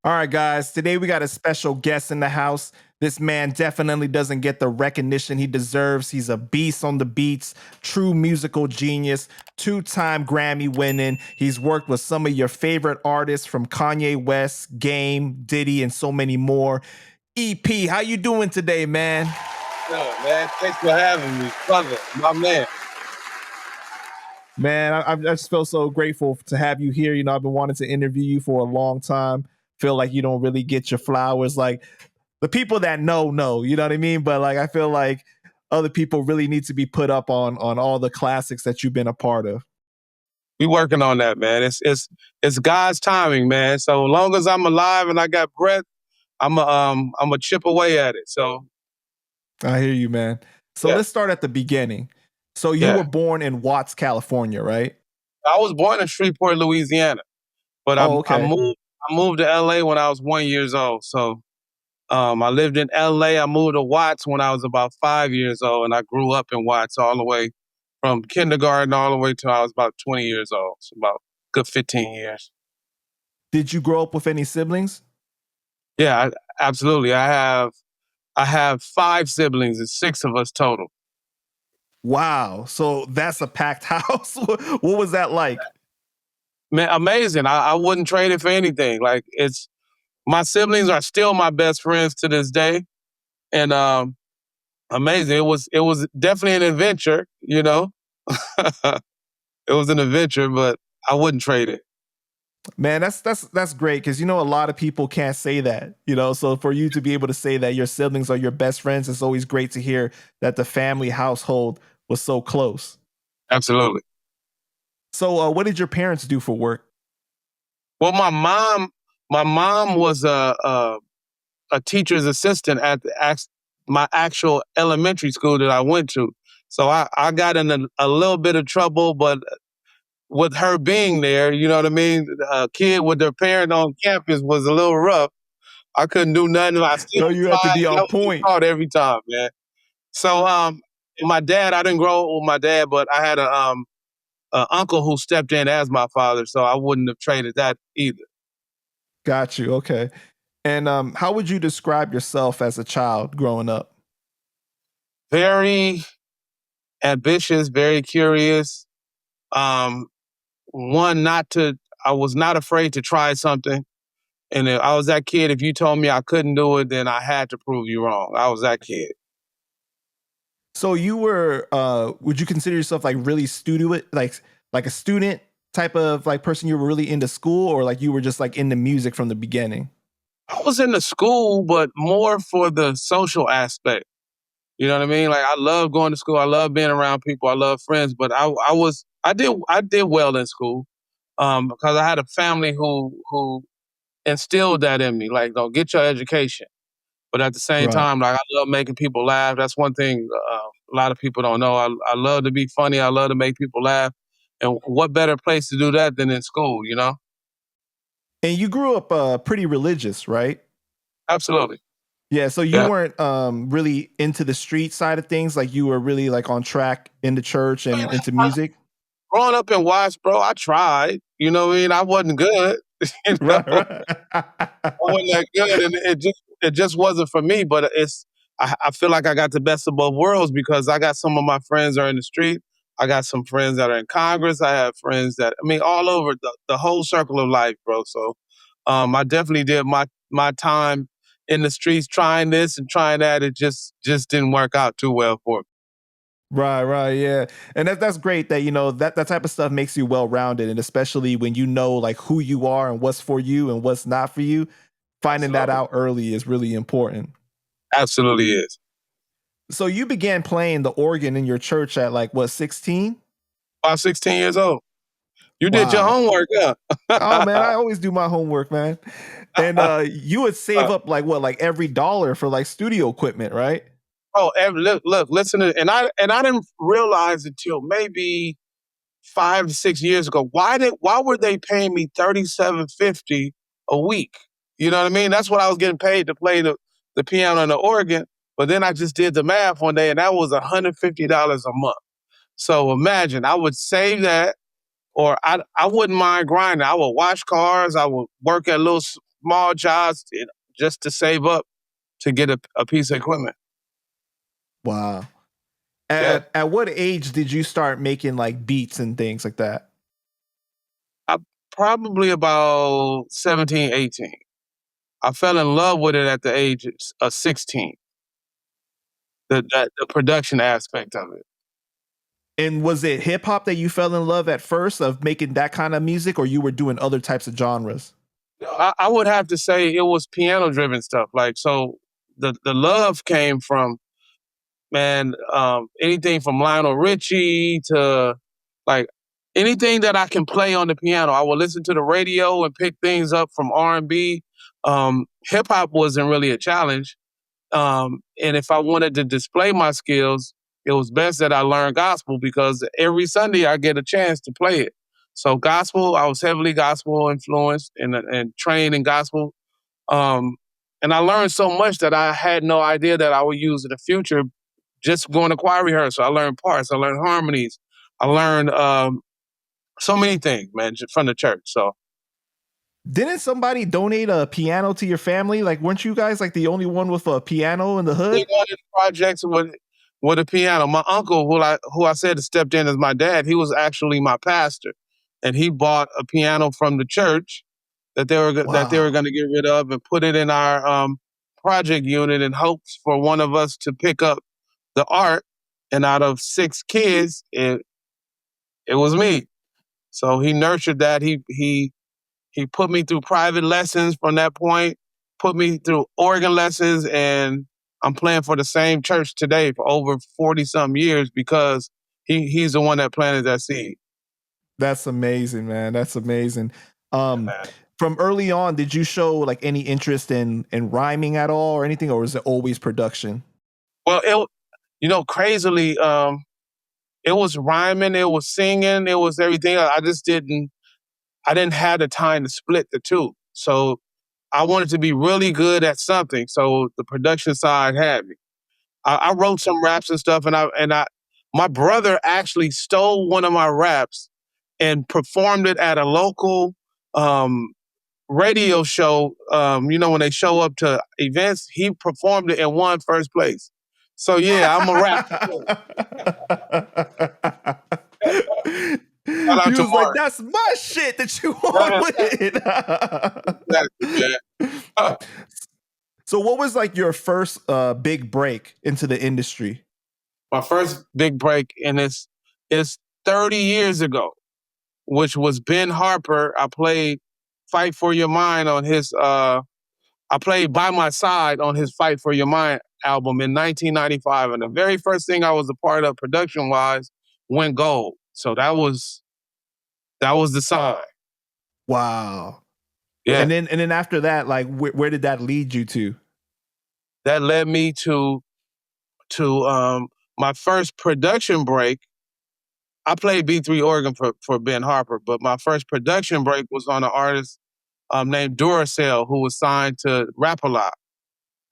All right, guys. Today we got a special guest in the house. This man definitely doesn't get the recognition he deserves. He's a beast on the beats, true musical genius, two-time Grammy winning. He's worked with some of your favorite artists from Kanye West, Game, Diddy, and so many more. EP, how you doing today, man? Good, man. Thanks for having me, brother, my man. Man, I just feel so grateful to have you here. You know, I've been wanting to interview you for a long time. Feel like you don't really get your flowers. Like the people that know, you know what I mean? But like I feel like other people really need to be put up on all the classics that you've been a part of. We working on that, man. It's God's timing, man. So long as I'm alive and I got breath, I'm a chip away at it. So I hear you, man. So yeah, let's start at the beginning. So you yeah. were born in Watts, California, right? I was born in Shreveport, Louisiana, but Oh, I okay. moved to LA when I was 1 year old. So I lived in LA. I moved to Watts when I was about 5 years old, and I grew up in Watts all the way from kindergarten all the way till I was about 20 years old. So about good 15 years. Did you grow up with any siblings? Yeah, absolutely. I have five siblings. It's six of us total. Wow. So that's a packed house. What was that like? Man, amazing. I wouldn't trade it for anything. Like it's my siblings are still my best friends to this day, and amazing. It was definitely an adventure. You know, it was an adventure, but I wouldn't trade it. Man, that's great because you know a lot of people can't say that, you know. So for you to be able to say that your siblings are your best friends, it's always great to hear that the family household was so close. Absolutely. So, what did your parents do for work? Well, my mom was a teacher's assistant at my actual elementary school that I went to. So I got in a little bit of trouble, but with her being there, you know what I mean? A kid with their parent on campus was a little rough. I couldn't do nothing. I still No, you had to tried. be I on was getting point. caught every time, man. So my dad, I didn't grow up with my dad, but I had a uncle who stepped in as my father, so I wouldn't have traded that either. Got you. Okay. And how would you describe yourself as a child growing up? Very ambitious, very curious. Um, one not to I was not afraid to try something. And if I was that kid, if you told me I couldn't do it, then I had to prove you wrong. I was that kid. So you were, would you consider yourself like really student, like a student type of like person? You were really into school, or like you were just like into music from the beginning? I was in the school, but more for the social aspect. You know what I mean? Like I love going to school. I love being around people. I love friends. But I did well in school because I had a family who instilled that in me. Like, don't get your education. But at the same Right. time, like I love making people laugh. That's one thing a lot of people don't know. I love to be funny. I love to make people laugh. And what better place to do that than in school? You know? And you grew up pretty religious, right? Absolutely. Yeah. So you Yeah. weren't really into the street side of things. Like you were really like on track into church and into music. Growing up in Watts, bro, I tried. You know what I mean? I wasn't good. You know, Right. Right. I wasn't that good, and it just wasn't for me. But I feel like I got the best of both worlds because I got some of my friends are in the street. I got some friends that are in Congress. I have friends that I mean all over the whole circle of life, bro. So I definitely did my time in the streets trying this and trying that. It just didn't work out too well for me. Right, right, yeah, and that's great that you know that type of stuff makes you well rounded, and especially when you know like who you are and what's for you and what's not for you, finding that Absolutely, out early is really important. absolutely is. So you began playing the organ in your church at like what 16? About 16 years old. You did your Wow. homework, Oh man, huh? I always do my homework, man. And you would save up like what like every dollar for like studio equipment, right? Oh, look, listen to and I didn't realize until maybe 5 to 6 years ago. Why were they paying me $37.50 a week? You know what I mean? That's what I was getting paid to play the piano and the organ. But then I just did the math one day, and that was $150 a month. So imagine I would save that or I wouldn't mind grinding. I would wash cars. I would work at little small jobs just to save up to get a piece of equipment. Wow. Yeah. At what age did you start making like beats and things like that? I probably about 17, 18. I fell in love with it at the age of 16. The production aspect of it. And was it hip hop that you fell in love at first of making that kind of music, or you were doing other types of genres? I would have to say it was piano driven stuff. Like, so the love came from, man, anything from Lionel Richie to like anything that I can play on the piano. I would listen to the radio and pick things up from R&B. Hip hop wasn't really a challenge. And if I wanted to display my skills, it was best that I learn gospel because every Sunday I get a chance to play it. So gospel, I was heavily gospel influenced and trained in gospel. Um, and I learned so much that I had no idea that I would use in the future. Just going to choir rehearsal, I learned parts, I learned harmonies, I learned so many things, man, from the church. So Didn't somebody donate a piano to your family? Like, weren't you guys like the only one with a piano in the did hood? one of the projects with a piano. My uncle, who I said stepped in as my dad, he was actually my pastor, and he bought a piano from the church that they were Wow. going to get rid of and put it in our project unit in hopes for one of us to pick up the art. And out of 6 kids, it was me. So he nurtured that. He put me through private lessons from that point, put me through organ lessons, and I'm playing for the same church today for over 40 some years because he's the one that planted that seed. That's amazing, man. That's amazing. Yeah, Um, man. from early on, did you show like any interest in rhyming at all or anything, or was it always production? Well, crazily, it was rhyming, it was singing, it was everything. I didn't have the time to split the two. So I wanted to be really good at something. So the production side had me. I wrote some raps and stuff, my brother actually stole one of my raps and performed it at a local um, radio show. When they show up to events, he performed it and won first place. So yeah, I'm a rap. Shout out He to was like, Mark. "That's my shit that you want with." Exactly, man. So, what was like your first big break into the industry? My first big break, and it's 30 years ago, which was Ben Harper. I played "Fight for Your Mind" on his. I played "By My Side" on his "Fight for Your Mind" album in 1995, and the very first thing I was a part of production wise went gold. So that was the sign. Wow. Yeah, And then after that, like, where did that lead you to? that led me to my first production break. I played B3 organ for Ben Harper, but my first production break was on an artist named Duracell, who was signed to Rap A Lot,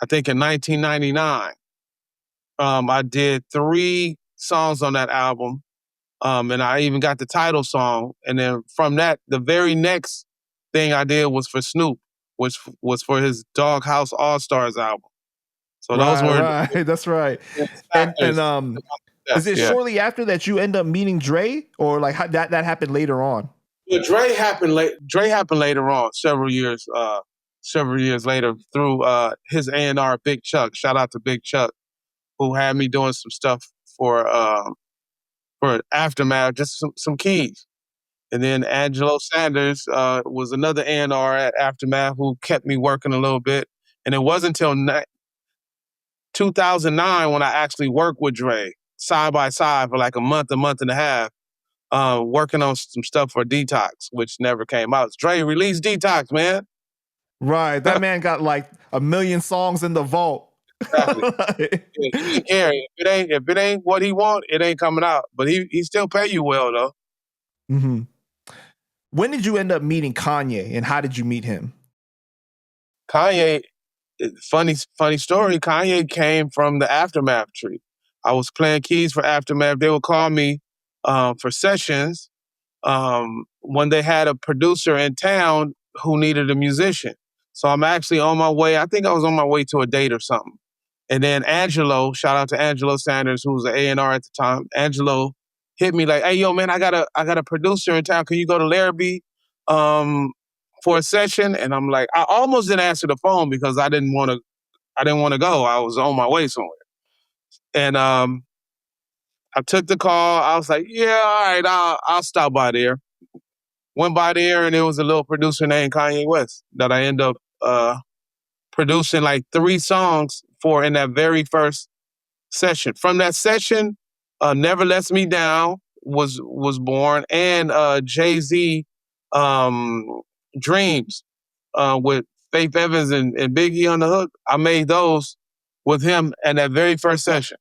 I think in 1999. I did 3 songs on that album, and I even got the title song. And then from that, the very next thing I did was for Snoop, which was for his Doghouse All Stars album. So those Right, were right. That's right. the And factors. is it Yeah. shortly after that you end up meeting Dre, or like that happened later on? Yeah, Dre happened late. Dre happened later on, several years later through his A&R Big Chuck. Shout out to Big Chuck, who had me doing some stuff for Aftermath, just some keys. And then Angelo Sanders was another A&R at Aftermath who kept me working a little bit. And it wasn't until 2009 when I actually worked with Dre side by side for like a month and a half, working on some stuff for Detox, which never came out. Dre released Detox, man. Right. That man got like a million songs in the vault. Exactly. Yeah, he didn't care. If it ain't what he want, it ain't coming out. But he still pay you well though. Hmm. When did you end up meeting Kanye, and how did you meet him? Kanye, funny story. Kanye came from the Aftermath tree. I was playing keys for Aftermath. They would call me for sessions. when they had a producer in town who needed a musician. So I'm actually on my way. I think I was on my way to a date or something. And then Angelo, shout out to Angelo Sanders, who was the A&R at the time. Angelo hit me like, "Hey, yo, man, I got a producer in town. Can you go to Larrabee for a session?" And I'm like, I almost didn't answer the phone because I didn't want to go. I was on my way somewhere. And I took the call. I was like, "Yeah, all right, I'll stop by there." Went by there, and there was a little producer named Kanye West that I ended up producing like 3 songs for in that very first session. From that session, "Never Lets Me Down" was born, and Jay-Z, "Dreams," with Faith Evans and Biggie on the hook. I made those with him in that very first session.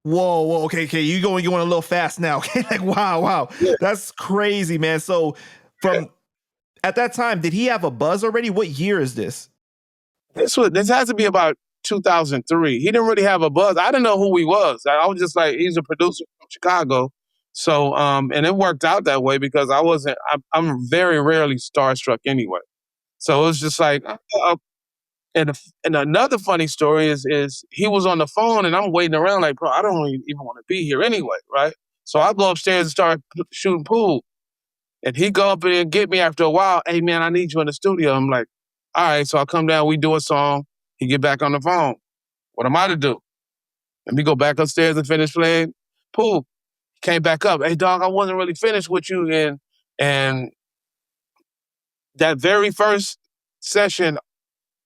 Whoa, okay. You going a little fast now. Like, wow. Yeah. That's crazy, man. So from at that time, did he have a buzz already? What year is this? This has to be about 2003. He didn't really have a buzz. I didn't know who he was. I was just like, he's a producer from Chicago. So, and it worked out that way because I'm very rarely starstruck anyway. So it was just like, and another funny story is he was on the phone and I'm waiting around like, bro, I don't even want to be here anyway, right? So I go upstairs and start shooting pool. And he go up and get me after a while. "Hey, man, I need you in the studio." I'm like, all right. So I come down, we do a song. He get back on the phone. What am I to do? Let me go back upstairs and finish playing pool. Came back up. "Hey, dog, I wasn't really finished with you." And that very first session,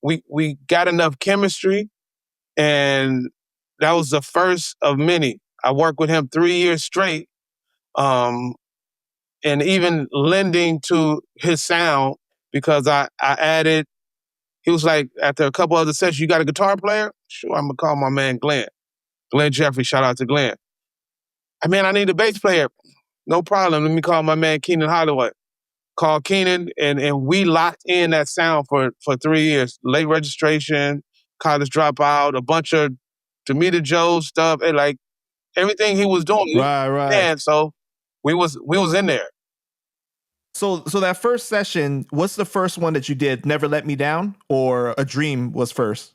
we got enough chemistry, and that was the first of many. I worked with him 3 years straight. And even lending to his sound because I added, he was like, after a couple other sessions, "You got a guitar player?" "Sure, I'm gonna call my man Glenn. Glenn Jeffrey, shout out to Glenn." "Man, I need a bass player." "No problem. Let me call my man Keenan Holloway." Call Keenan, and we locked in that sound for 3 years. Late Registration, College Dropout, a bunch of Demita Joe stuff, and like everything he was doing. Right. And so we was in there. So that first session, what's the first one that you did? "Never Let Me Down" or "A Dream" was first?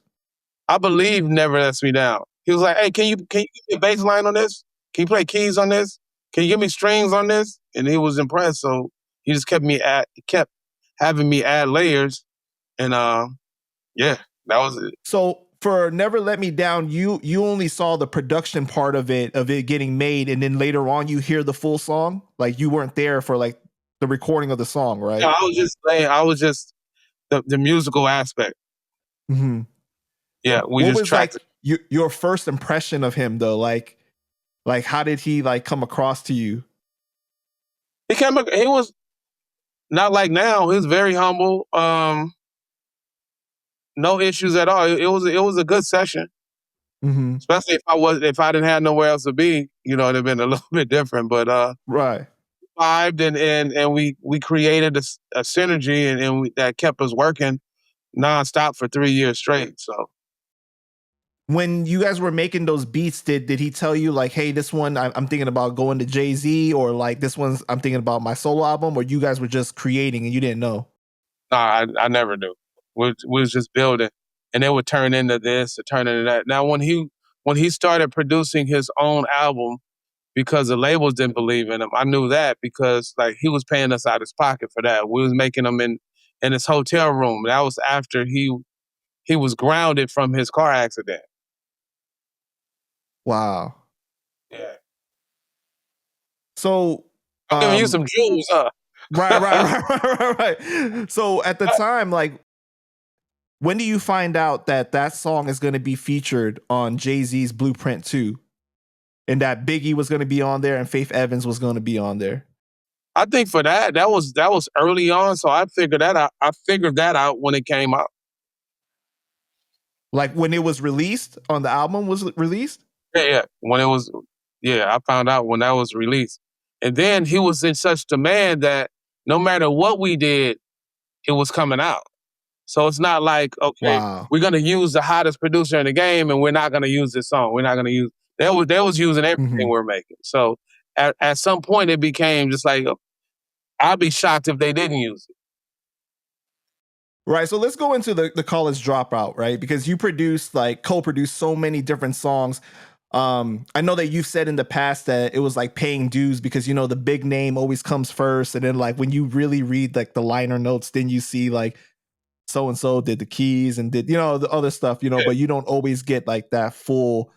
I believe "Never Lets Me Down." He was like, "Hey, can you give me a bass line on this? Can you play keys on this? Can you give me strings on this?" And he was impressed. So he just kept having me add layers. And yeah, that was it. So for "Never Let Me Down," you only saw the production part of it getting made, and then later on you hear the full song. Like you weren't there for like the recording of the song, right? Yeah, I was just the musical aspect. Mm-hmm. Yeah, we What just was like tracked. your first impression of him though? Like how did he like come across to you? He was not like now. He was very humble. No issues at all. It was a good session. Mm-hmm. Especially if I didn't have nowhere else to be, it'd have been a little bit different. But Right. vibed and we created a synergy and that kept us working nonstop for 3 years straight. So When you guys were making those beats, did he tell you like, "Hey, this one I'm thinking about going to Jay-Z," or like, "This one's I'm thinking about my solo album," or you guys were just creating and you didn't know? nah, I never knew. We was just building, and it would turn into this, or turn into that. Now when he started producing his own album because the labels didn't believe in him, I knew that because like he was paying us out his pocket for that. We was making them in his hotel room. That was after he was grounded from his car accident. Wow. Yeah. So I'm giving you some jewels, huh? right. So at the time, like, when do you find out that that song is going to be featured on Jay-Z's Blueprint 2 and that Biggie was going to be on there and Faith Evans was going to be on there? I think for that was early on, so I figured that out. I figured that out when it came out. Like when it was released on the album was released? Yeah. When it was, yeah, I found out when that was released. And then he was in such demand that no matter what we did, it was coming out. So it's not like, okay, Wow. we're gonna use the hottest producer in the game and we're not gonna use this song. We're not gonna use they was using everything we're making. So at some point it became just like I'd be shocked if they didn't use it. Right. So let's go into the college dropout, right? Because you produced like co-produced so many different songs. I know that you've said in the past that it was like paying dues because you know the big name always comes first, and then like when you really read like the liner notes, then you see like so and so did the keys and did you know the other stuff, you know, Yeah, but you don't always get like that full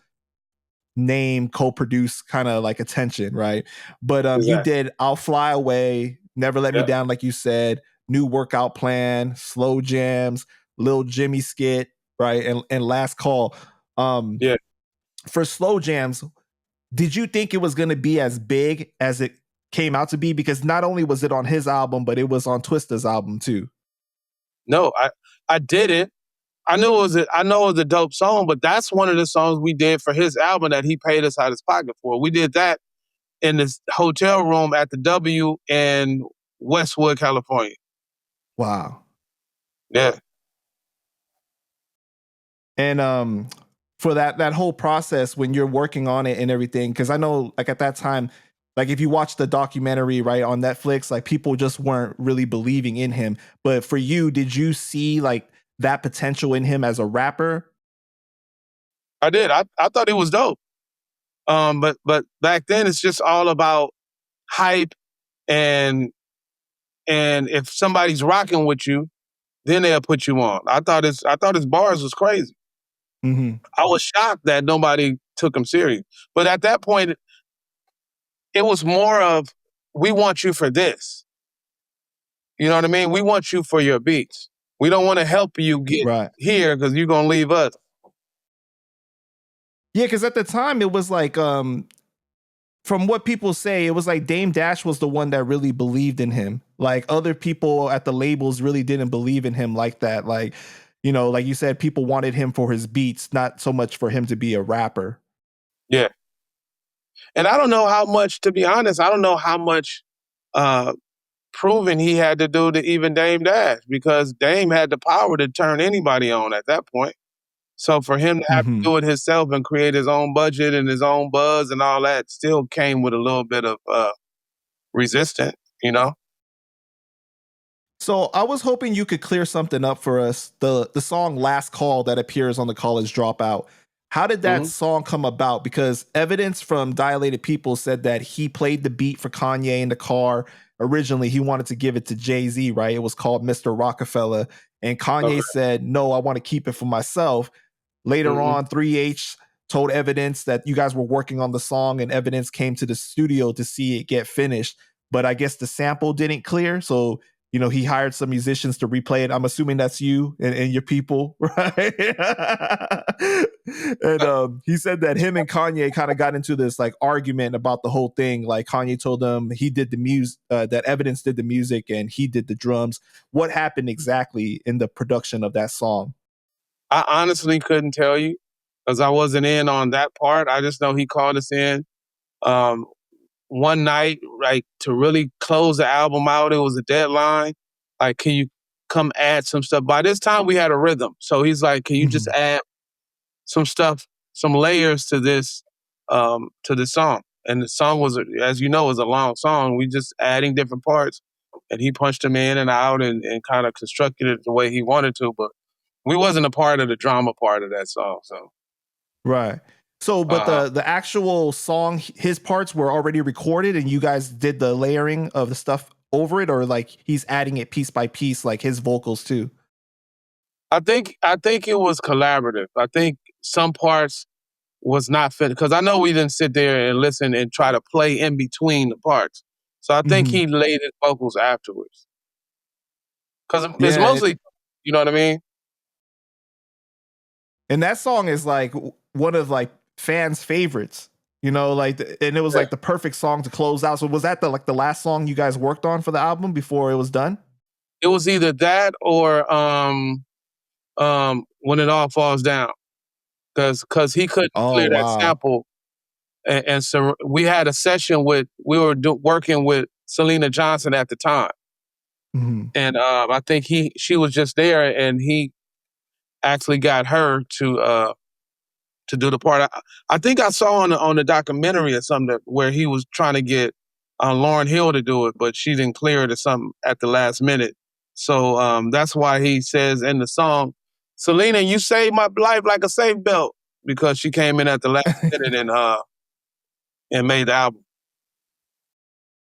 name co-produced kind of like attention, right? But you exactly. did I'll Fly Away, Never Let Me Yeah, Down, like you said, New Workout Plan, Slow Jams, Lil Jimmy Skit, right? And Last Call. Um, yeah. for Slow Jams, did you think it was gonna be as big as it came out to be? Because not only was it on his album, but it was on Twista's album too. No, I didn't. I know it was a dope song, but that's one of the songs we did for his album that he paid us out of his pocket for. We did that in this hotel room at the W in Westwood, California. Wow. Yeah. And for that whole process when you're working on it and everything, because I know like at that time, like if you watch the documentary right on Netflix, like people just weren't really believing in him. But for you, did you see like that potential in him as a rapper? I did. I thought it was dope. But back then it's just all about hype and if somebody's rocking with you, then they'll put you on. I thought his bars was crazy. Mm-hmm. I was shocked that nobody took him serious. But at that point, it was more of we want you for this. You know what I mean? We want you for your beats. We don't want to help you get Right. here because you're gonna leave us. Yeah, because at the time it was like from what people say, it was like Dame Dash was the one that really believed in him. Like other people at the labels really didn't believe in him like that. Like, you know, like you said, people wanted him for his beats, not so much for him to be a rapper. Yeah. And I don't know how much, to be honest, I don't know how much uh proving he had to do to even Dame Dash because Dame had the power to turn anybody on at that point. So for him to have to Mm-hmm. do it himself and create his own budget and his own buzz and all that still came with a little bit of resistance, you know? So I was hoping you could clear something up for us. The song Last Call that appears on the College Dropout. How did that Hmm. song come about? Because evidence from Dilated People said that he played the beat for Kanye in the car. Originally, he wanted to give it to Jay-Z, right? It was called Mr. Rockefeller. And Kanye Okay. said, no, I want to keep it for myself. Later Hmm. on, 3H told Evidence that you guys were working on the song, and Evidence came to the studio to see it get finished. But I guess the sample didn't clear. So you know, he hired some musicians to replay it. I'm assuming that's you and your people, right? And he said that him and Kanye kind of got into this like argument about the whole thing. Like Kanye told him he did the music, that Evidence did the music and he did the drums. What happened exactly in the production of that song? I honestly couldn't tell you because I wasn't in on that part. I just know he called us in um, one night, like to really close the album out. It was a deadline. Like, can you come add some stuff? By this time, we had a rhythm. So he's like, can you just Mhm. add some stuff, some layers to this song? And the song was, as you know, was a long song. We just adding different parts, and he punched them in and out and kind of constructed it the way he wanted to. But we wasn't a part of the drama part of that song. So, Right. So, but uh, the actual song, his parts were already recorded, and you guys did the layering of the stuff over it, or like he's adding it piece by piece, like his vocals too. I think it was collaborative. I think some parts was not fit because I know we didn't sit there and listen and try to play in between the parts. So I think Hmm. he laid his vocals afterwards because it's Yeah, mostly, you know what I mean? and that song is like one of like fans' favorites. You know, like, and it was Yeah. like the perfect song to close out. So, was that the last song you guys worked on for the album before it was done? It was either that or when it all falls down because he couldn't Oh clear that wow. sample and so we had a session with we were working with Selena Johnson at the time. Hmm. And I think she was just there, and he actually got her to do the part. I think I saw on the documentary or something where he was trying to get Lauryn Hill to do it, but she didn't clear it or something at the last minute. So that's why he says in the song, Selena, you saved my life like a safe belt, because she came in at the last minute and made the album.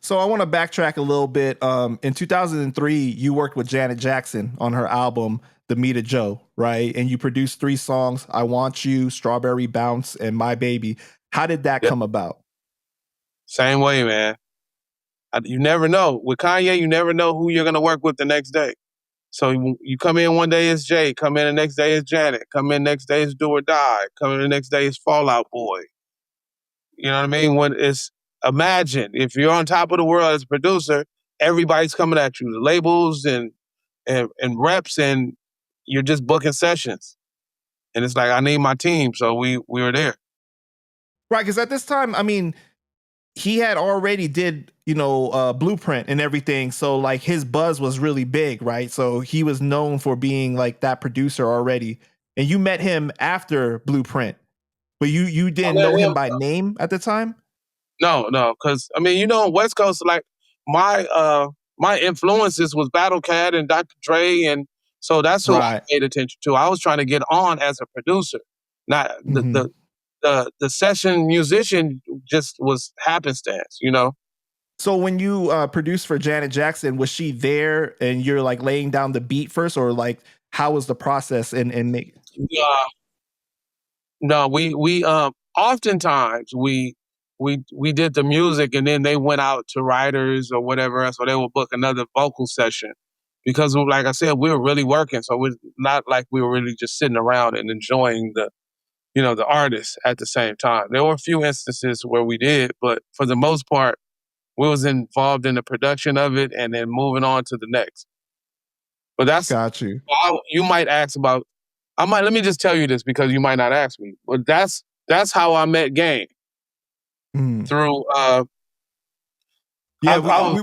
So I want to backtrack a little bit. In 2003, you worked with Janet Jackson on her album, The Meet Joe, right? And you produced 3 songs, I Want You, Strawberry Bounce, and My Baby. How did that Yep. come about? Same way, man. You never know. With Kanye, you never know who you're going to work with the next day. So you come in one day, it's Jay. Come in the next day, it's Janet. Come in the next day, it's Do or Die. Come in the next day, it's Fall Out Boy. You know what I mean? When it's, imagine if you're on top of the world as a producer, everybody's coming at you, the labels and reps, and you're just booking sessions. And it's like, I need my team. So we were there. Right, because at this time, I mean, he had already did, Blueprint and everything. So like his buzz was really big, right? So he was known for being like that producer already. And you met him after Blueprint, but you didn't know him by name at the time? No, because I mean, West Coast, like my influences was Battle Cat and Dr. Dre, and so that's who I paid attention to. I was trying to get on as a producer, not the session musician. Just was happenstance, So when you produced for Janet Jackson, was she there and you're like laying down the beat first, or like how was the process in make? No, we oftentimes we did the music, and then they went out to writers or whatever else, or they would book another vocal session, because like I said, we were really working. So we're not like we were really just sitting around and enjoying the artist at the same time. There were a few instances where we did, but for the most part, we was involved in the production of it and then moving on to the next. But that's got you. You might ask about. Let me just tell you this, because you might not ask me. But that's how I met Game. Through we're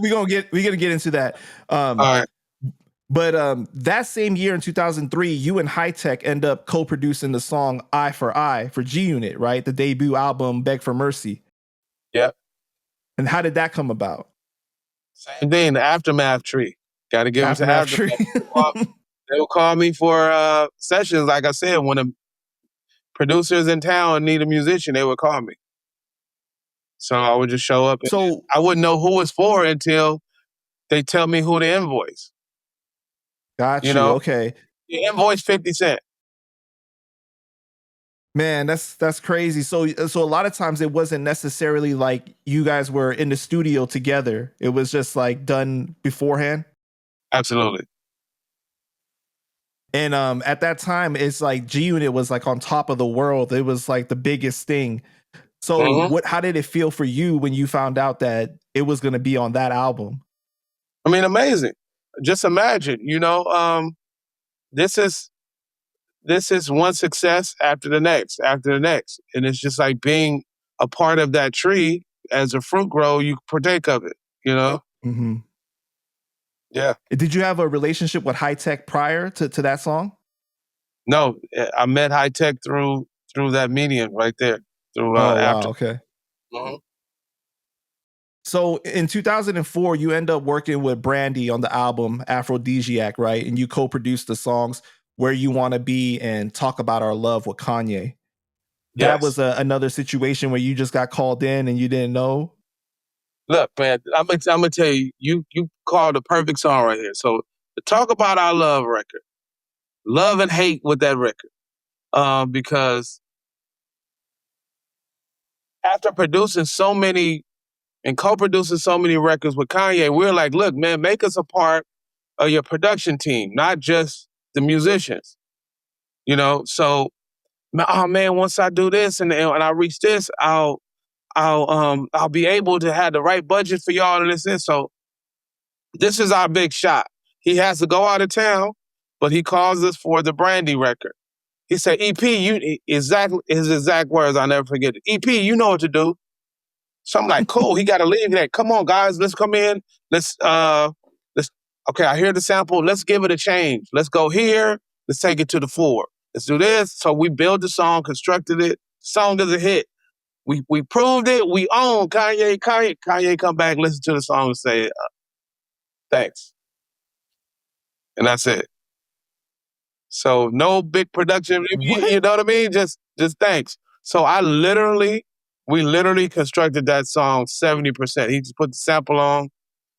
gonna get into that. All right. But that same year in 2003, you and High Tech end up co-producing the song Eye for Eye for G Unit, right? The debut album Beg for Mercy. Yeah. And how did that come about? Same thing, the Aftermath tree. Got to give it to Aftermath. They would call me for sessions. Like I said, when the producers in town need a musician, they would call me. So I would just show up. So I wouldn't know who it's for until they tell me who to invoice. Got you. Okay. You invoice 50 Cent. Man, that's crazy. So a lot of times it wasn't necessarily like you guys were in the studio together. It was just like done beforehand. Absolutely. And at that time, it's like G Unit was like on top of the world. It was like the biggest thing. So how did it feel for you when you found out that it was going to be on that album? I mean, amazing. Just imagine, this is one success after the next, And it's just like being a part of that tree. As a fruit grow, you partake of it, Mm-hmm. Yeah. Did you have a relationship with High Tech prior to that song? No, I met High Tech through that medium right there. Wow, okay. Mm-hmm. So in 2004, you end up working with Brandy on the album Aphrodisiac, right? And you co-produced the songs Where You Want to Be and Talk About Our Love with Kanye. That was another situation where you just got called in and you didn't know? Look, man, I'm gonna tell you, you called the perfect song right here. So to Talk About Our Love record, love and hate with that record. Because after producing so many and co-producing so many records with Kanye, we were like, look, man, make us a part of your production team, not just the musicians. So, oh man, once I do this and I reach this, I'll be able to have the right budget for y'all and this. So this is our big shot. He has to go out of town, but he calls us for the Brandy record. He said, EP, his exact words, I'll never forget it. EP, you know what to do. So I'm like, cool, he got to leave that. Come on, guys, let's come in. Okay, I hear the sample. Let's give it a change. Let's go here. Let's take it to the 4. Let's do this. So we built the song, constructed it. Song is a hit. We proved it. We own Kanye. Kanye come back, listen to the song, and say thanks, and that's it. So no big production. What? You know what I mean? Just thanks. So we literally constructed that song 70%. He just put the sample on.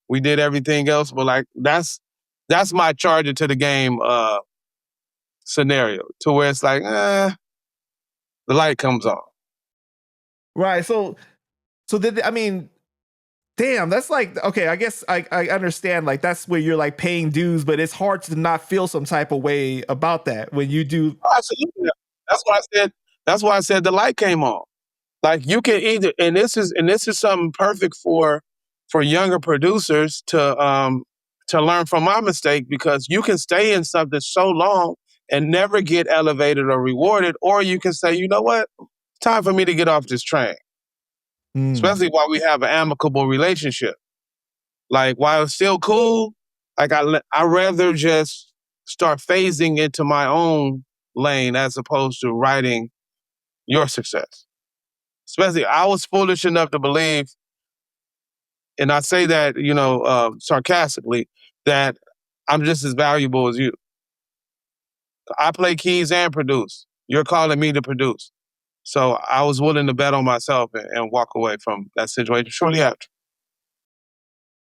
We did everything else, but like that's my charger to the game scenario, to where it's like, the light comes on. Right. So did I mean, damn, that's like okay. I guess I understand. Like that's where you're like paying dues, but it's hard to not feel some type of way about that when you do. Oh, absolutely. That's why I said. That's why I said the light came on. Like you can either, and this is something perfect for younger producers to learn from my mistake, because you can stay in something so long and never get elevated or rewarded, or you can say, you know what, it's time for me to get off this train. Mm. Especially while we have an amicable relationship. Like while it's still cool, like I rather just start phasing into my own lane as opposed to writing your success. Especially, I was foolish enough to believe, and I say that, sarcastically, that I'm just as valuable as you. I play keys and produce. You're calling me to produce. So I was willing to bet on myself and walk away from that situation shortly after.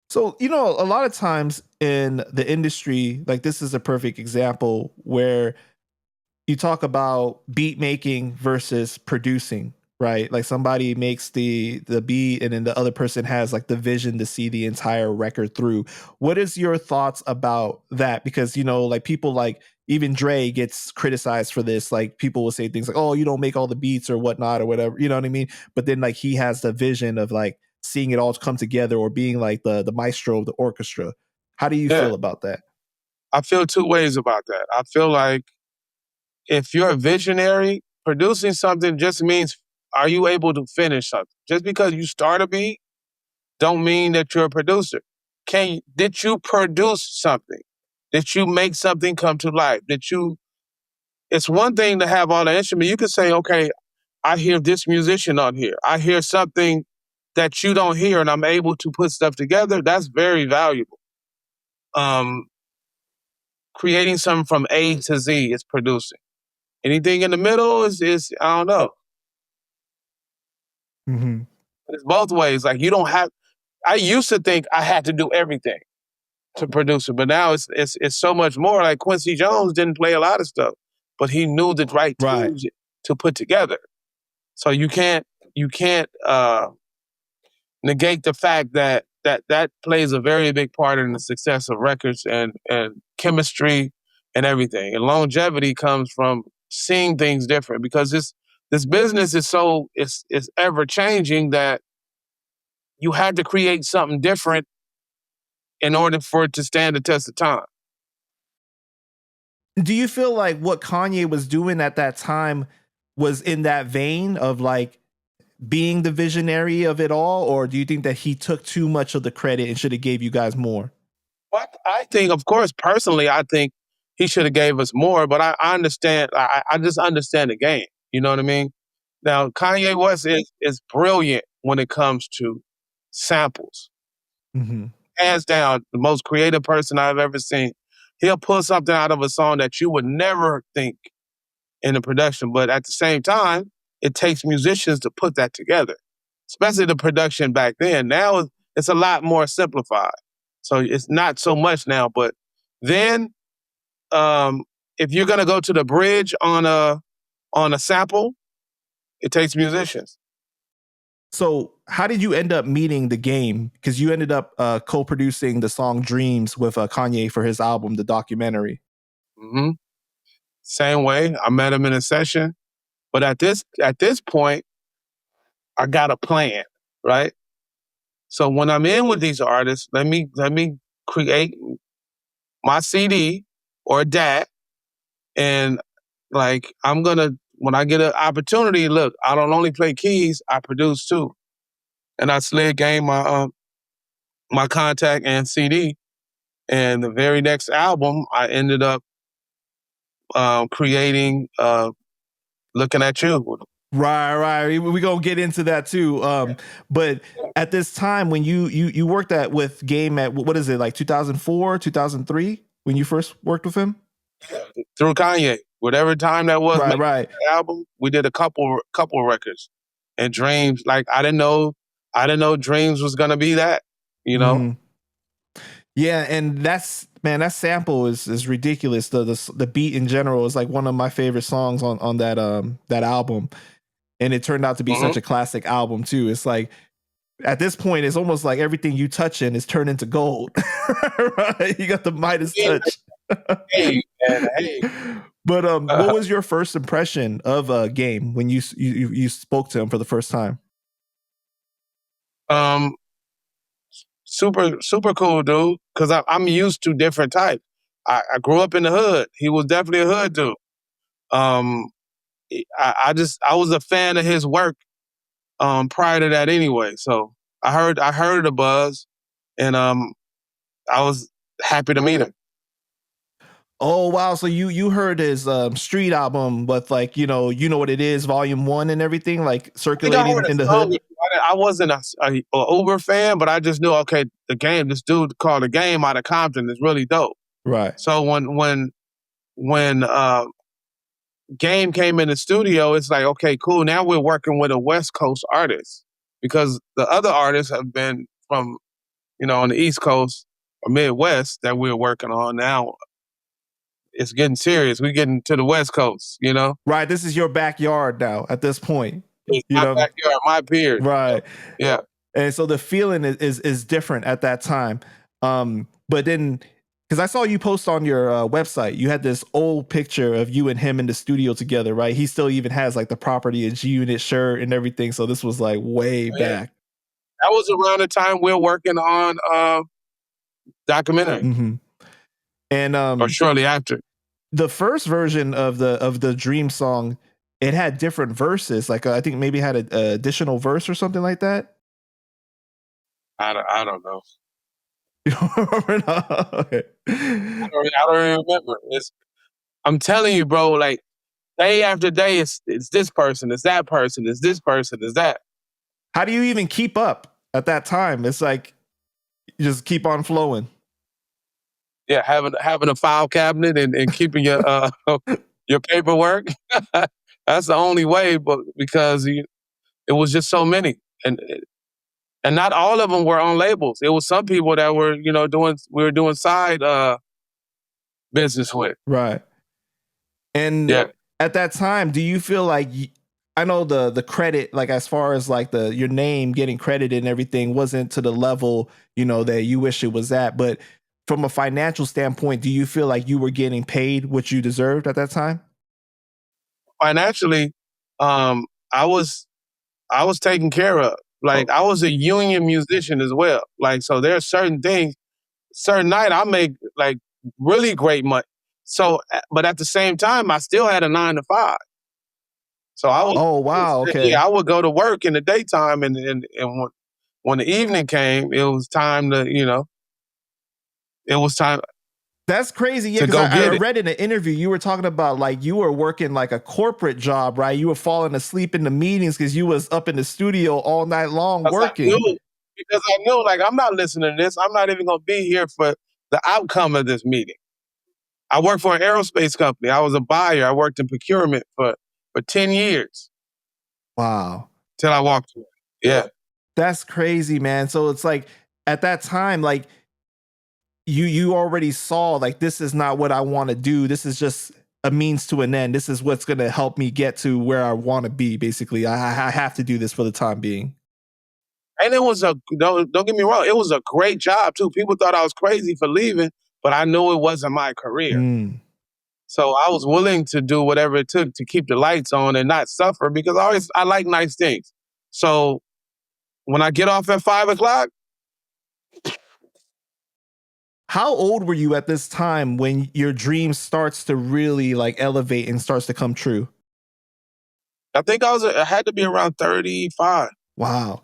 So, a lot of times in the industry, like this is a perfect example where you talk about beat making versus producing, right? Like somebody makes the beat and then the other person has like the vision to see the entire record through. What is your thoughts about that? Because like people like even Dre gets criticized for this. Like people will say things like, "Oh, you don't make all the beats or whatnot or whatever." You know what I mean? But then like he has the vision of like seeing it all come together or being like the maestro of the orchestra. How do you Yeah, feel about that? I feel two ways about that. I feel like if you're a visionary, producing something just means, are you able to finish something? Just because you start a beat don't mean that you're a producer. Did you produce something? Did you make something come to life? It's one thing to have all the instruments. You could say, okay, I hear this musician on here. I hear something that you don't hear, and I'm able to put stuff together. That's very valuable. Um, Creating something from A to Z is producing. Anything in the middle is I don't know. Mm-hmm. It's both ways. Like you don't have. I used to think I had to do everything to produce it, but now it's so much more. Like Quincy Jones didn't play a lot of stuff, but he knew the right Right. tunes to put together. So you can't negate the fact that plays a very big part in the success of records and chemistry and everything. And longevity comes from seeing things different, because this business is ever changing, that you had to create something different in order for it to stand the test of time. Do you feel like what Kanye was doing at that time was in that vein of like being the visionary of it all, or do you think that he took too much of the credit and should have gave you guys more? But I think, of course, personally, I think he should have gave us more. But I understand. I just understand the game. You know what I mean? Now, Kanye West is brilliant when it comes to samples. Mm-hmm. Hands down, the most creative person I've ever seen. He'll pull something out of a song that you would never think in the production. But at the same time, it takes musicians to put that together, especially the production back then. Now it's a lot more simplified. So it's not so much now. But then, um, if you're gonna go to the bridge on a sample, it takes musicians. So, how did you end up meeting the game? Because you ended up co-producing the song "Dreams" with Kanye for his album, the documentary. Hmm. Same way, I met him in a session. But at this point, I got a plan, right? So when I'm in with these artists, let me create my CD or DAT, and like I'm gonna, when I get an opportunity, look, I don't only play keys, I produce too. And I slid game my contact and CD. And the very next album, I ended up creating "Looking at You." Right. We gonna get into that too. But at this time when you worked at with Game at what is it, like 2004, 2003 when you first worked with him? Through Kanye. Whatever time that was Right, making right. the album, we did a couple records. And Dreams, like I didn't know Dreams was gonna be that, you know? Mhm. Yeah, and that's man, that sample is ridiculous. The beat in general is like one of my favorite songs on that album. And it turned out to be Mhm. such a classic album too. It's like at this point, it's almost like everything you touch in is turned into gold. Right? You got the Midas touch. Hey, man, hey. But what was your first impression of Game when you spoke to him for the first time? Um, super cool dude, because I'm used to different types. I grew up in the hood. He was definitely a hood dude. Um, I was a fan of his work prior to that anyway. So I heard the buzz, and I was happy to meet him. Oh wow! So you heard his Street album, but like you know what it is, Volume One and everything, like I think I circulating heard a in the song. hood. I wasn't a Uber fan, but I just knew, okay, the game. This dude called the Game out of Compton is really dope. Right. So when Game came in the studio, it's like, okay, cool. Now we're working with a West Coast artist, because the other artists have been from, on the East Coast or Midwest that we're working on. Now it's getting serious. We're getting to the West Coast, you know? Right. This is your backyard now at this point. It's You my know. backyard, my peers. Right. Yeah. And so the feeling is different at that time. But then because I saw you post on your website, you had this old picture of you and him in the studio together, right? He still even has like the property and G Unit shirt and everything. So this was like way Yeah. back. That was around the time we're working on documentary, Hmm. And or shortly after. the first version of the Dream song, it had different verses. Like I think maybe had a additional verse or something like that. I don't know. Okay. I don't even remember. I'm telling you, bro, like day after day, it's this person, it's that person, it's this person, it's that. How do you even keep up at that time? It's like you just keep on flowing. Yeah, having a file cabinet and keeping your your paperwork. That's the only way, but because it was just so many, and and not all of them were on labels. It was some people that were we were doing side business with. Right. And Yeah, at that time, do you feel like I know the credit, like as far as like your name getting credited and everything wasn't to the level, that you wish it was at, but from a financial standpoint, do you feel like you were getting paid what you deserved at that time? financially, um, I was I was taken care of. Like Oh, I was a union musician as well. Like so, there are certain things. Certain night I make like really great money. So, but at the same time, I still had a 9 to 5. So oh wow, yeah, okay. I would go to work in the daytime, and when the evening came, it was time to it was time That's crazy. Yeah, to because go I get it. read in an interview you were talking about like you were working like a corporate job, right? You were falling asleep in the meetings because you was up in the studio all night long Because I working. knew like I'm not listening to this. I'm not even gonna be here for the outcome of this meeting. I worked for an aerospace company. I was a buyer. I worked in procurement for 10 years Wow. till I walked away. Yeah. That's crazy, man. So it's like at that time, like you already saw like this is not what I want to do. This is just a means to an end. This is what's gonna help me get to where I want to be. Basically, I have to do this for the time being. And it was don't get me wrong, it was a great job too. People thought I was crazy for leaving, but I knew it wasn't my career. Mm. So I was willing to do whatever it took to keep the lights on and not suffer, because I like nice things. So when I get off at 5 o'clock, How old were you at this time when your dream starts to really like elevate and starts to come true? I think I had to be around 35. Wow.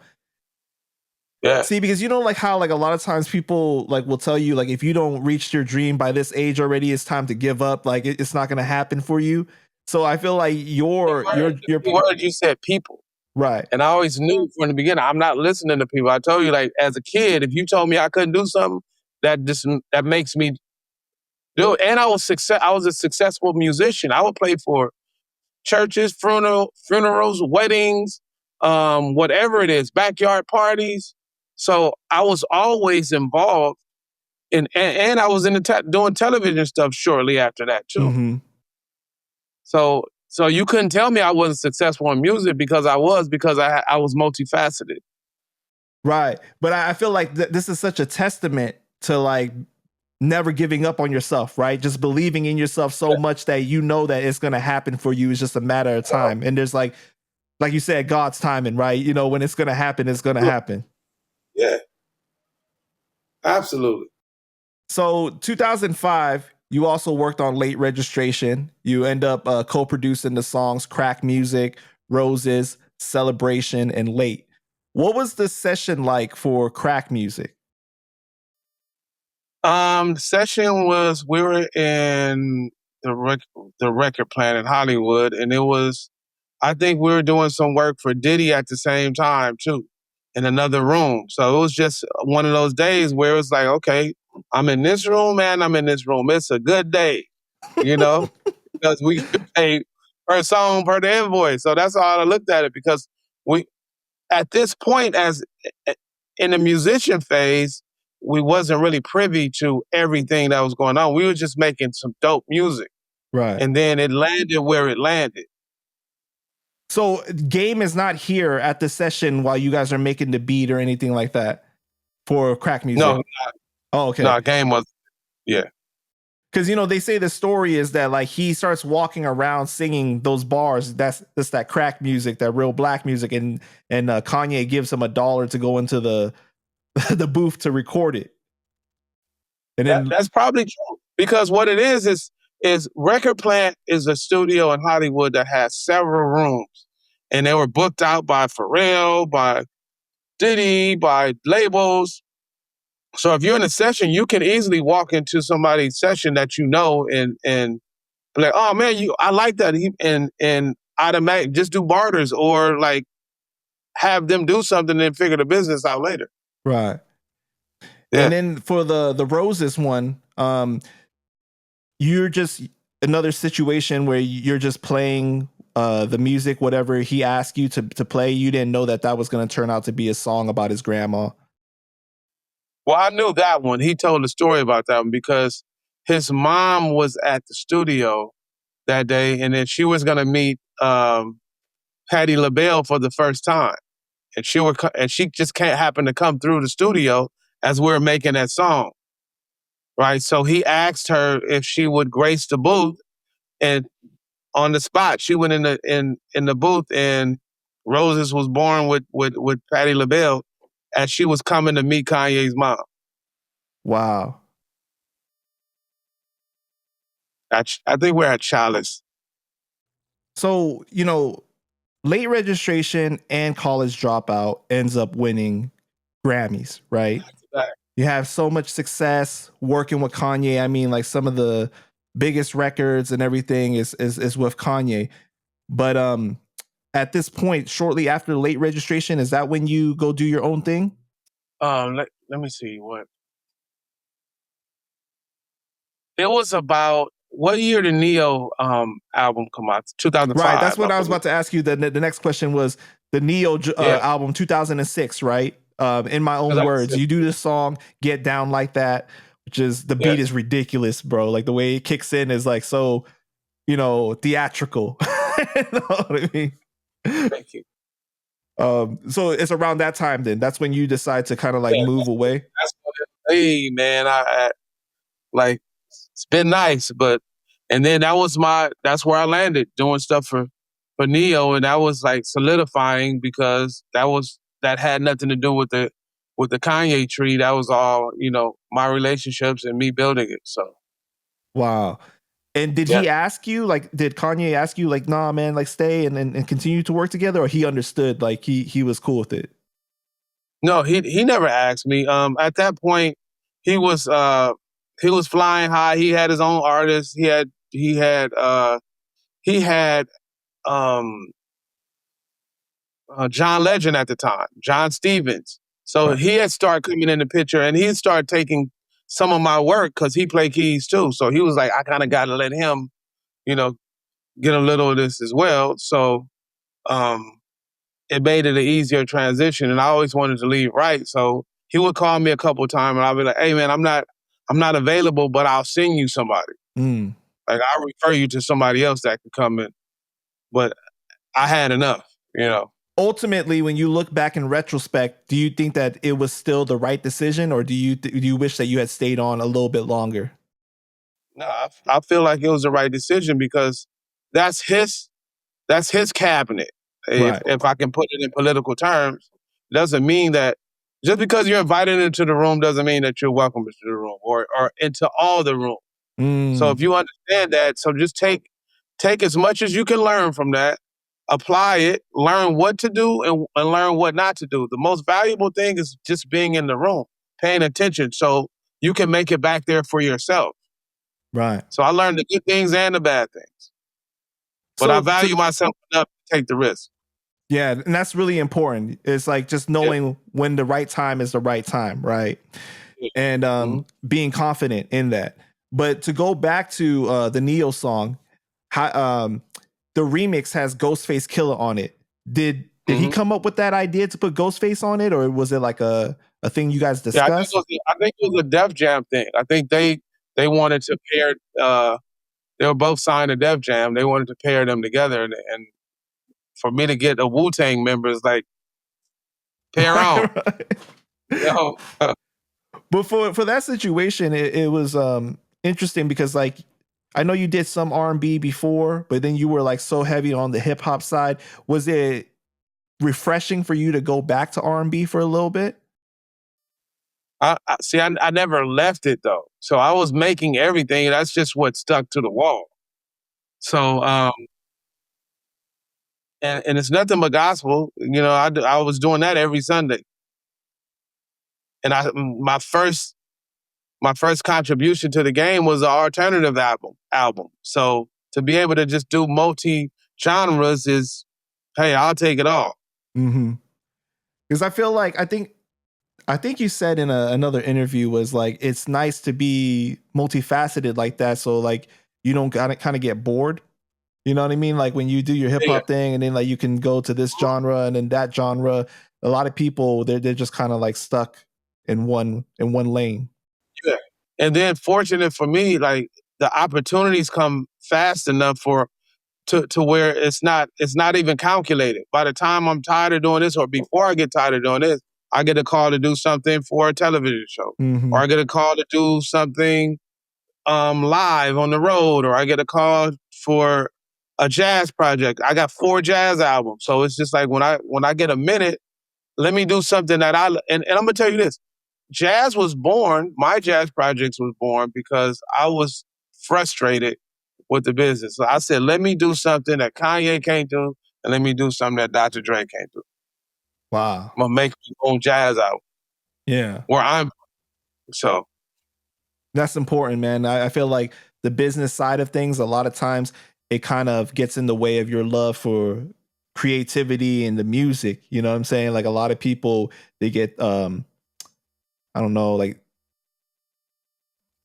Yeah. See, because like how like a lot of times people like will tell you like if you don't reach your dream by this age already, it's time to give up. Like it's not gonna happen for you. So I feel like your The word you said, people. right. And I always knew from the beginning, I'm not listening to people. I told you, like, as a kid, if you told me I couldn't do something, that makes me do it. And I was a successful musician. I would play for churches, funerals, weddings, whatever it is, backyard parties. So I was always involved and I was in doing television stuff shortly after that too. Mm-hmm. So you couldn't tell me I wasn't successful in music because I was multifaceted. Right. But I feel like this is such a testament to like never giving up on yourself, right? Just believing in yourself so much that you know that it's going to happen for you. It's just a matter of time. And there's like you said, God's timing, right? You know, when it's going to happen, it's going to happen. Yeah, absolutely. So 2005, you also worked on Late Registration. You end up co-producing the songs Crack Music, Roses, Celebration, and Late. What was the session like for Crack Music? The session was we were in the record plant in Hollywood, and I think we were doing some work for Diddy at the same time too, in another room. So it was just one of those days where it was like, okay, I'm in this room, man. I'm in this room. It's a good day, you know, because we pay per song per the invoice. So that's how I looked at it because we at this point as in the musician phase, we wasn't really privy to everything that was going on. We were just making some dope music. Right. And then it landed where it landed. So Game is not here at the session while you guys are making the beat or anything like that for Crack Music? No, oh, okay. No, Game was, yeah. Because, you know, they say the story is that like he starts walking around singing those bars. That's that crack music, that real black music. And Kanye gives him $1 to go into the the booth to record it. And then that's probably true because what it is Record Plant is a studio in Hollywood that has several rooms, and they were booked out by Pharrell, by Diddy, by labels. So if you're in a session, you can easily walk into somebody's session that you know and be like, oh man, I like that, and automatic just do barters or like have them do something and figure the business out later. Right. Yeah. And then for the Roses one, you're just another situation where you're just playing the music, whatever he asked you to play. You didn't know that was going to turn out to be a song about his grandma. Well, I knew that one. He told a story about that one because his mom was at the studio that day, and then she was going to meet Patti LaBelle for the first time, and she just can't happen to come through the studio as we're making that song, right? So he asked her if she would grace the booth, and on the spot, she went in the booth, and Roses was born with Patti LaBelle as she was coming to meet Kanye's mom. Wow. I think we're at Chalice. So, you know, Late Registration and College Dropout ends up winning Grammys, right? You have so much success working with Kanye. I mean, like some of the biggest records and everything is with Kanye. But at this point, shortly after Late Registration, is that when you go do your own thing? Let me see what. It was about what year did Ne-Yo album come out? 2005. Right, that's what I was about to ask you. The next question was the Ne-Yo album, 2006, right? In my own words, you do this song, Get Down Like That, which is the beat is ridiculous, bro. Like the way it kicks in is like so, you know, theatrical. You know what I mean? Thank you. So it's around that time then. That's when you decide to kind of like move away. Hey man, I like it's been nice, but and then that's where I landed doing stuff for Ne-Yo, and that was like solidifying because that had nothing to do with the Kanye tree. That was all, you know, my relationships and me building it. So wow. And did he ask you, like, did Kanye ask you, like, nah, man, like, stay and continue to work together, or he understood, like, he was cool with it? No, he never asked me. At that point, he was flying high. He had his own artists. He had he had um, John Legend at the time, John Stevens. So Right. he had started coming in the picture, and he had started taking some of my work because he played keys too. So he was like, I kind of got to let him, you know, get a little of this as well. So um, it made it an easier transition, and I always wanted to leave right. So he would call me a couple of times, and I'll be like, "Hey, man, I'm not available, but I'll send you somebody. Mm. Like I'll refer you to somebody else that can come in." But I had enough, you know. Ultimately, when you look back in retrospect, do you think that it was still the right decision, or do you wish that you had stayed on a little bit longer? No, I feel like it was the right decision because that's his that's his cabinet. Right. If I can put it in political terms, doesn't mean that just because you're invited into the room doesn't mean that you're welcome into the room or into all the room. So if Mm. you understand that, so just take as much as you can learn from that, apply it, learn what to do and learn what not to do. The most valuable thing is just being in the room, paying attention so you can make it back there for yourself. Right. So I learned the good things and the bad things. But I So value myself enough to take the risk. yeah, and that's really important. It's like just Yeah. knowing when the right time is the right time, right? Yeah. And Mhm. being confident in that. But to go back to the Neo song, how, the remix has Ghostface Killer on it. Did he Mhm. come up with that idea to put Ghostface on it, or was it like a thing you guys Yeah, discussed? I think it was a Def Jam thing. I think they wanted to pair they were both signed to Def Jam. They wanted to pair them together and for me to get a Wu-Tang member is like pair on. Right, right. You know? But for that situation, it was interesting because like I know you did some R&B before, but then you were like so heavy on the hip hop side. Was it refreshing for you to go back to R&B for a little bit? I see I never left it though. So I was making everything. That's just what stuck to the wall. So and it's nothing but gospel. You know, I was doing that every Sunday. And my first contribution to the game was an alternative album. So to be able to just do multi genres is, hey, I'll take it all. Mm-hmm. Because I feel like I think you said in another interview was like it's nice to be multifaceted like that, so like you don't gotta kind of get bored. You know what I mean? Like when you do your hip Yeah. hop thing, and then like you can go to this genre and then that genre. A lot of people they're just kind of like stuck in one lane. Yeah. And then fortunate for me, like the opportunities come fast enough for to where it's not even calculated. By the time I'm tired of doing this, or before I get tired of doing this, I get a call to do something for a television show, or Mm-hmm. I get a call to do something live on the road, or I get a call for a jazz project. I got 4 jazz albums, so it's just like when I get a minute, let me do something that and I'm gonna tell you this: jazz was born. My jazz projects was born because I was frustrated with the business. So I said, let me do something that Kanye can't do, and let me do something that Dr. Dre can't do. Wow. I'm gonna make my own jazz album Yeah. where I'm so. That's important, man. I feel like the business side of things, a lot of times it kind of gets in the way of your love for creativity and the music. You know what I'm saying? Like a lot of people, they get, I don't know, like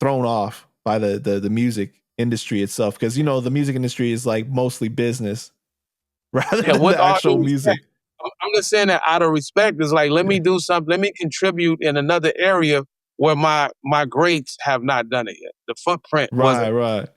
thrown off by the music industry itself. Cause you know, the music industry is like mostly business rather Yeah, than with the all actual due respect, music. I'm just saying that out of respect. Is like, let Yeah. me do something. Let me contribute in another area where my greats have not done it yet. The footprint Right, wasn't. right.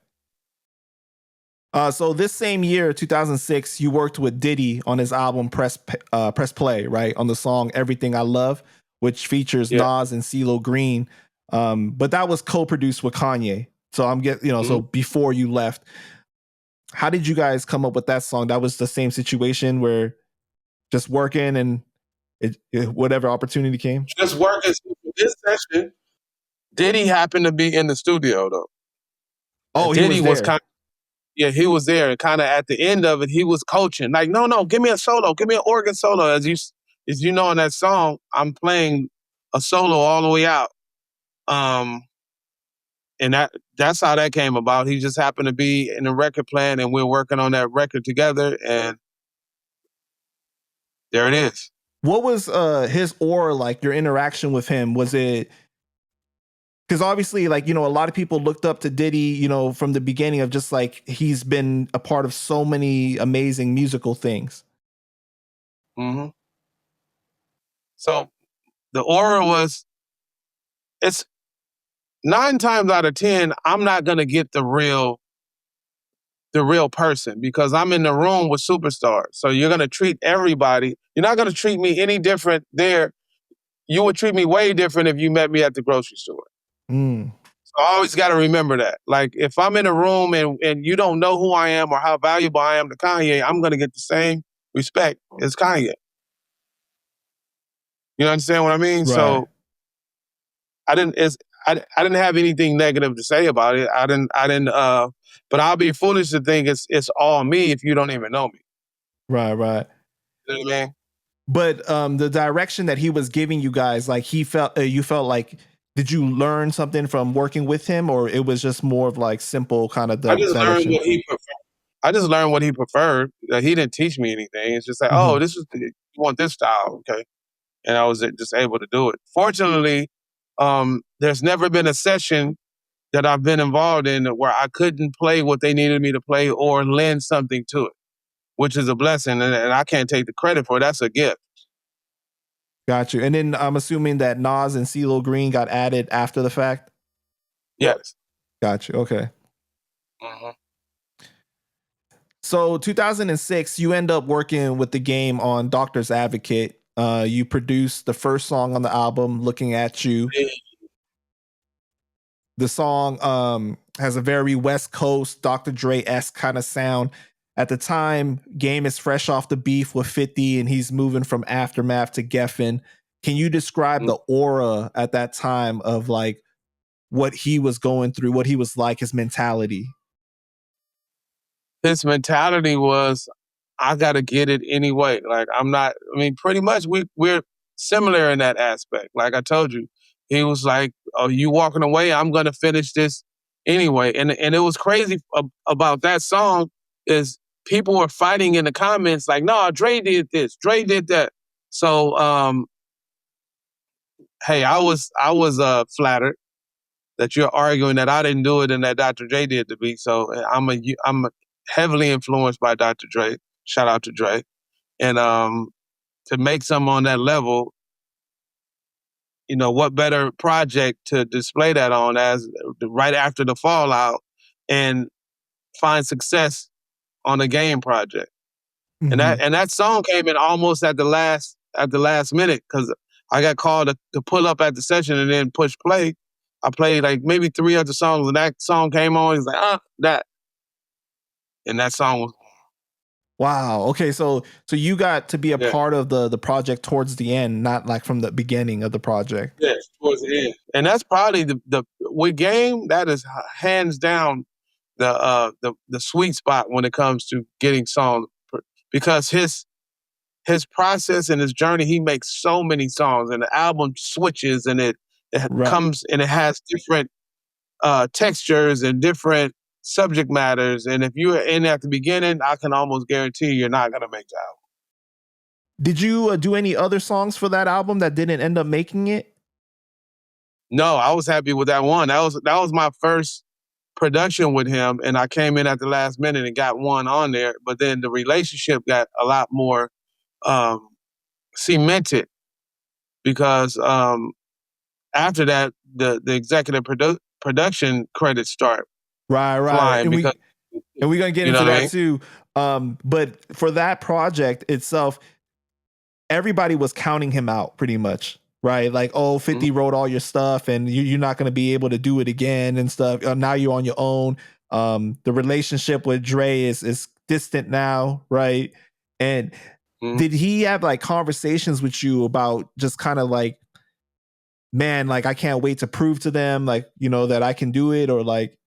So this same year, 2006, you worked with Diddy on his album Press Play, right? On the song Everything I Love, which features Yeah. Nas and CeeLo Green. But that was co-produced with Kanye. So Mhm. so before you left, how did you guys come up with that song? That was the same situation where just working and whatever opportunity came. Just working for this session. Diddy happened to be in the studio though. Oh, And he Diddy was was there. kind yeah, he was there and kind of at the end of it, he was coaching. Like, no, no, give me a solo, give me an organ solo. As you know in that song, I'm playing a solo all the way out. Um, and that's how that came about. He just happened to be in the record plan, and we're working on that record together, and there it is. What was his aura like? Your interaction with him, was it? Because obviously, like, you know, a lot of people looked up to Diddy, you know, from the beginning of just like he's been a part of so many amazing musical things. Mm-hmm. So the aura was, it's 9 times out of 10, I'm not gonna get the real person because I'm in the room with superstars. So you're gonna treat everybody. You're not gonna treat me any different there. You would treat me way different if you met me at the grocery store. Mm. So I always got to remember that. Like if I'm in a room and you don't know who I am or how valuable I am to Kanye, I'm gonna get the same respect as Kanye. You understand what I mean? Right. So I didn't. I didn't have anything negative to say about it. I didn't. But I'll be foolish to think it's all me if you don't even know me. Right. Right. You know what I mean? But the direction that he was giving you guys, like he felt, you felt like, did you learn something from working with him, or it was just more of like simple kind of I the just learned direction? what he preferred. I just learned what he preferred. He didn't teach me anything. It's just like, oh, this is you want this style, okay? And I was just able to do it. Fortunately, there's never been a session that I've been involved in where I couldn't play what they needed me to play or lend something to it, which is a blessing, and I can't take the credit for it. That's a gift. Got you. And then I'm assuming that Nas and CeeLo Green got added after the fact. Yes. Got you. Okay. Mm-hmm. So 2006, you end up working with The Game on Doctor's Advocate. You produced the first song on the album, Looking at You. The song has a very West Coast Dr. Dre-esque kind of sound. At the time, Game is fresh off the beef with 50 and he's moving from Aftermath to Geffen. Can you describe the aura at that time of like what he was going through, what he was like, his mentality? His mentality was, I got to get it anyway. Like pretty much we're similar in that aspect. Like I told you, he was like, "Oh, you walking away? I'm gonna finish this anyway." And it was crazy about that song is people were fighting in the comments like, "No, Dre did this, Dre did that." So, hey, I was flattered that you're arguing that I didn't do it and that Dr. Dre did the beat. So I'm heavily influenced by Dr. Dre. Shout out to Dre. And to make something on that level, you know, what better project to display that on as right after the fallout and find success on a Game project. And that song came in almost at the last minute because I got called to pull up at the session and then push play. I played like maybe 3 other songs and that song came on. He's like, that. And that song was. Wow. Okay. So you got to be a part of the project towards the end, not like from the beginning of the project. Yes, towards the end. And that's probably the with Game, that is hands down the sweet spot when it comes to getting songs because his process and his journey, he makes so many songs and the album switches and it comes and it has different textures and different subject matters. And if you're in at the beginning, I can almost guarantee you're not going to make the album. Did you do any other songs for that album that didn't end up making it? No, I was happy with that one. That was my first production with him, and I came in at the last minute and got one on there. But then the relationship got a lot more cemented because after that, the executive production credits start flying. And we're gonna get into that too. But for that project itself, everybody was counting him out pretty much, right? Like, oh, 50 wrote all your stuff and you're not going to be able to do it again and stuff. Now you're on your own. The relationship with Dre is distant now, right? And did he have like conversations with you about just kind of like, man, like I can't wait to prove to them, like, you know, that I can do it, or like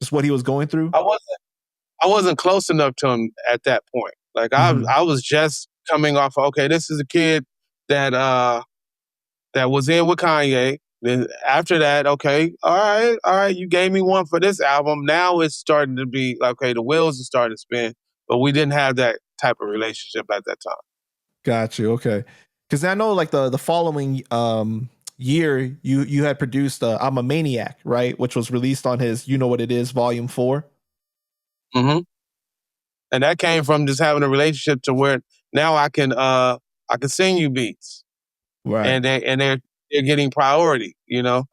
just what he was going through? I wasn't close enough to him at that point. Like I was just coming off. Okay, this is a kid that was in with Kanye. Then after that, okay, all right, you gave me one for this album. Now it's starting to be like, okay, the wheels are starting to spin, but we didn't have that type of relationship at that time. Got you. Okay. Because I know like the following year you had produced I'm a Maniac, right? Which was released on his You Know What It Is Volume 4. Mm-hmm. And that came from just having a relationship to where now I can sing you beats, Right. and they're getting priority, you know.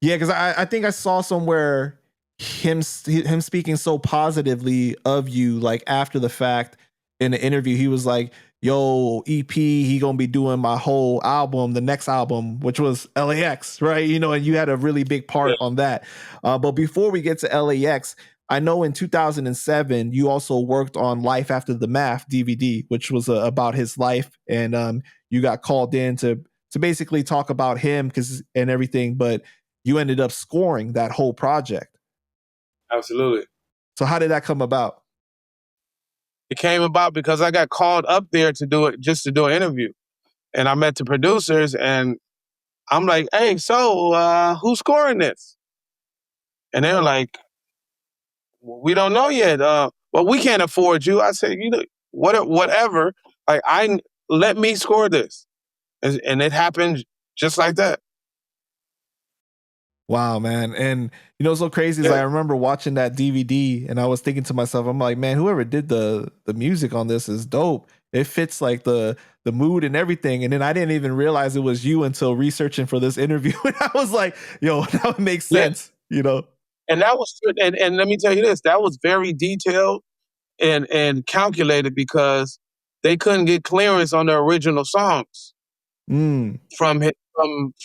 Yeah, because I think I saw somewhere him speaking so positively of you, like after the fact in the interview, he was like, "Yo, EP, he gonna be doing my whole album, the next album, which was LAX, right? You know, and you had a really big part on that. But before we get to LAX, I know in 2007 you also worked on Life After the Math DVD, which was about his life, and you got called in to basically talk about him because and everything, but you ended up scoring that whole project. Absolutely. So how did that come about? It came about because I got called up there to do it, just to do an interview, and I met the producers, and I'm like, "Hey, so who's scoring this?" And they're like, "We don't know yet. Well, we can't afford you." I said, "You know, whatever. Like, let me score this," and it happened just like that. Wow, man. And you know, what's so crazy is Yeah, I remember watching that DVD and I was thinking to myself, I'm like, man, whoever did the music on this is dope. It fits like the mood and everything. And then I didn't even realize it was you until researching for this interview. And I was like, yo, that would make yeah. sense, you know? And that was, and let me tell you this, that was very detailed and calculated because they couldn't get clearance on the original songs Mm,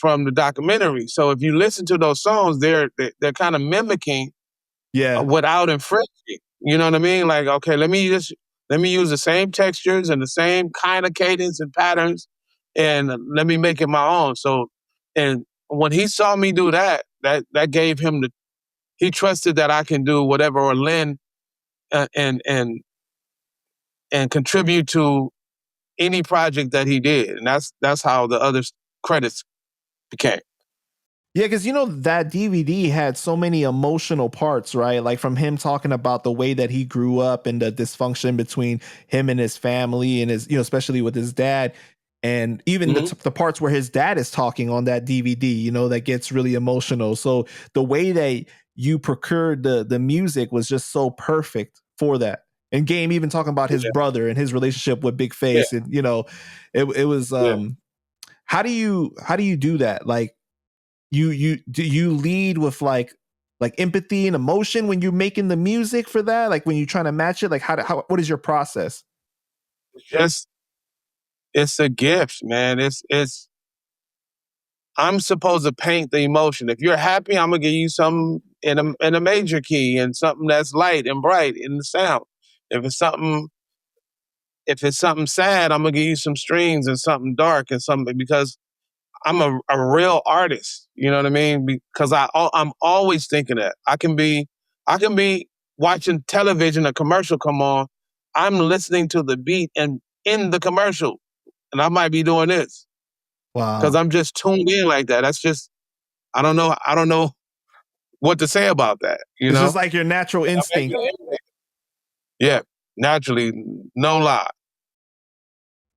from the documentary. So if you listen to those songs, they're kind of mimicking yeah. without infringing. You know what I mean? Like, okay, let me use the same textures and the same kind of cadence and patterns, and let me make it my own. So, and when he saw me do that, that gave him the he trusted that I can do whatever or lend uh, and and and contribute to any project that he did, and that's how the other credits became. Yeah, because you know that DVD had so many emotional parts, right? Like from him talking about the way that he grew up and the dysfunction between him and his family, and his, you know, especially with his dad, and even Hmm. the parts where his dad is talking on that DVD, you know, that gets really emotional. So the way that you procured the music was just so perfect for that. And Game even talking about his Yeah, brother and his relationship with Big yeah, Face, and you know, it was yeah. how do you do that? Like you do you lead with like empathy and emotion when you're making the music for that, like when you're trying to match it, like how what is your process? Just it's a gift, man. It's I'm supposed to paint the emotion. If you're happy, I'm gonna give you something in a major key and something that's light and bright in the sound. If it's something if it's something sad, I'm gonna give you some strings and something dark and something because I'm a real artist. You know what I mean? Because I'm always thinking that I can be watching television, a commercial come on. I'm listening to the beat and in the commercial, and I might be doing this because Wow. I'm just tuned in like that. That's just I don't know what to say about that. You It's know? just like your natural And I'm instinct. able yeah, naturally, no lie.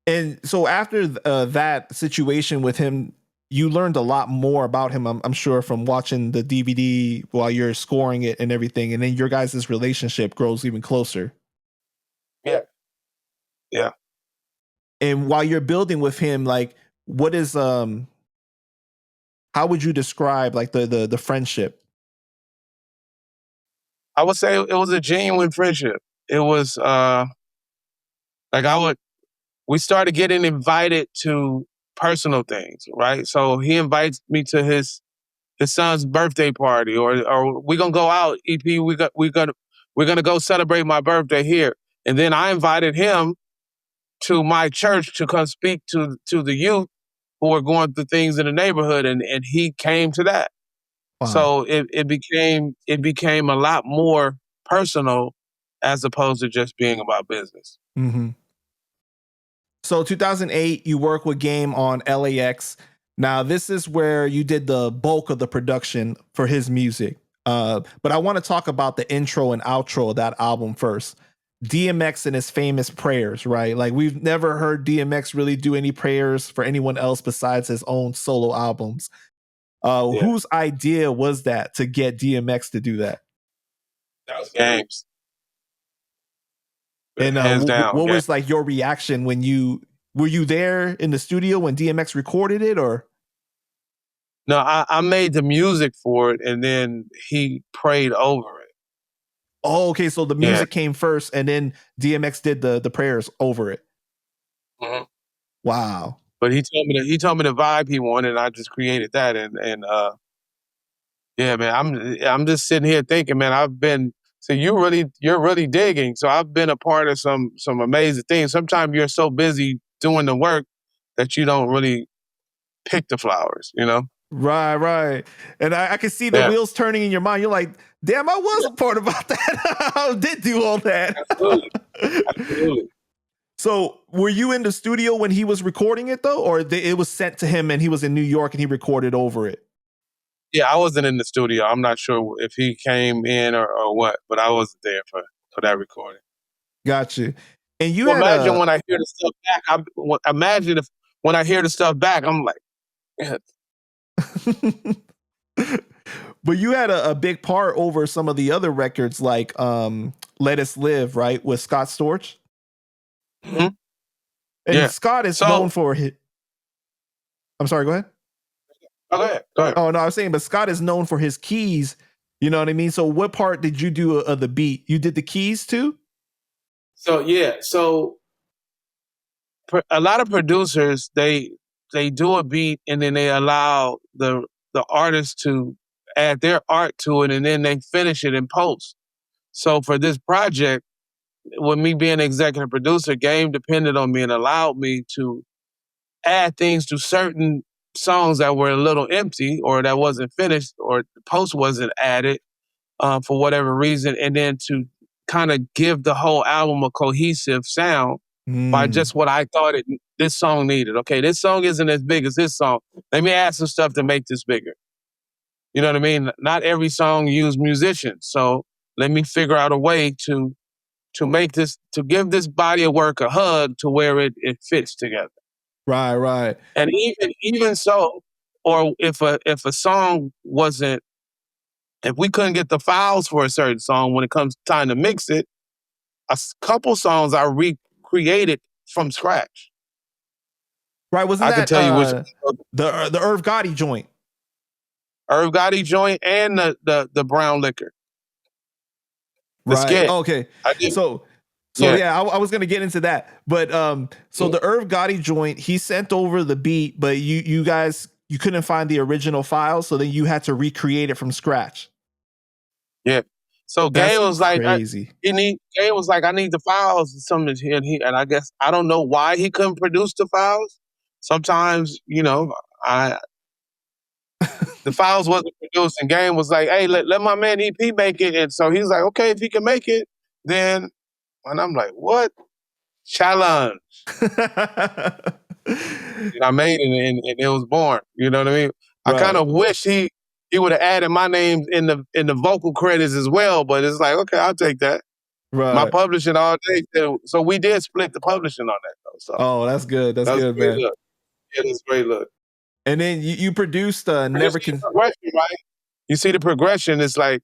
And so after that situation with him, you learned a lot more about him, I'm sure, from watching the DVD while you're scoring it and everything, and then your guys' relationship grows even closer. Yeah, yeah. And while you're building with him, like what is how would you describe like the friendship? I would say it was a genuine friendship. It was like I would we started getting invited to personal things, right? So he invites me to his son's birthday party, or we're gonna go out. EP, we're gonna go celebrate my birthday here, and then I invited him to my church to come speak to the youth who are going through things in the neighborhood, and he came to that. Wow. So it became a lot more personal as opposed to just being about business. Hmm. So 2008, you work with Game on LAX. Now, this is where you did the bulk of the production for his music. But I want to talk about the intro and outro of that album first. DMX and his famous prayers, right? Like, we've never heard DMX really do any prayers for anyone else besides his own solo albums. Yeah. Whose idea was that to get DMX to do that? That was Games. And Hands down. what was like your reaction when were you there in the studio when DMX recorded it, or? No, I made the music for it, and then he prayed over it. Oh, okay. So the music came first, and then DMX did the prayers over it. Mm-hmm. Wow. But he told me the vibe he wanted, and I just created that. And yeah, man, I'm just sitting here thinking, man, you're really digging. So I've been a part of some amazing things. Sometimes you're so busy doing the work that you don't really pick the flowers, you know? Right. And I can see the wheels turning in your mind. You're like, damn, I was a part about that. I did do all that. Absolutely. So were you in the studio when he was recording it, though? Or it was sent to him and he was in New York and he recorded over it? Yeah, I wasn't in the studio. I'm not sure if he came in or what, but I wasn't there for that recording. Got you. And you imagine when I hear the stuff back. Imagine if when I hear the stuff back, I'm like, yeah. But you had a big part over some of the other records, like Let Us Live, right, with Scott Storch. Mm-hmm. And Scott is known for his. I'm sorry, go ahead. Oh, go ahead. Oh, no, I was saying, but Scott is known for his keys. You know what I mean? So what part did you do of the beat? You did the keys too? So, yeah. So a lot of producers, they do a beat and then they allow the artist to add their art to it and then they finish it in post. So for this project, with me being executive producer, Game depended on me and allowed me to add things to certain songs that were a little empty or that wasn't finished or the post wasn't added for whatever reason, and then to kind of give the whole album a cohesive sound by just what I thought this song needed. Okay, this song isn't as big as this song. Let me add some stuff to make this bigger. You know what I mean? Not every song use musicians, so let me figure out a way to make this, to give this body of work a hug to where it fits together. Right. And even so, or if a song wasn't, if we couldn't get the files for a certain song when it comes time to mix it, a couple songs I recreated from scratch. Right, wasn't I can tell you which the Irv Gotti joint? Irv Gotti joint and the brown liquor. The right. skit. Okay. So yeah, I was gonna get into that, but so the Irv Gotti joint, he sent over the beat, but you guys couldn't find the original file, so then you had to recreate it from scratch. Yeah. So Game was like, crazy. Game was like, I need the files and something here and I guess I don't know why he couldn't produce the files. Sometimes, you know, the files wasn't produced and Game was like, hey, let my man EP make it. And so he's like, okay, if he can make it, then, and I'm like, what? Challenge. I made it and it was born. You know what I mean? Right. I kind of wish he would have added my name in the vocal credits as well, but it's like, okay, I'll take that. Right. My publishing all day. So we did split the publishing on that though. So oh, that's good. That's good, man. Look. Yeah, that's great look. And then you produced Never Can. Right? You see the progression. It's like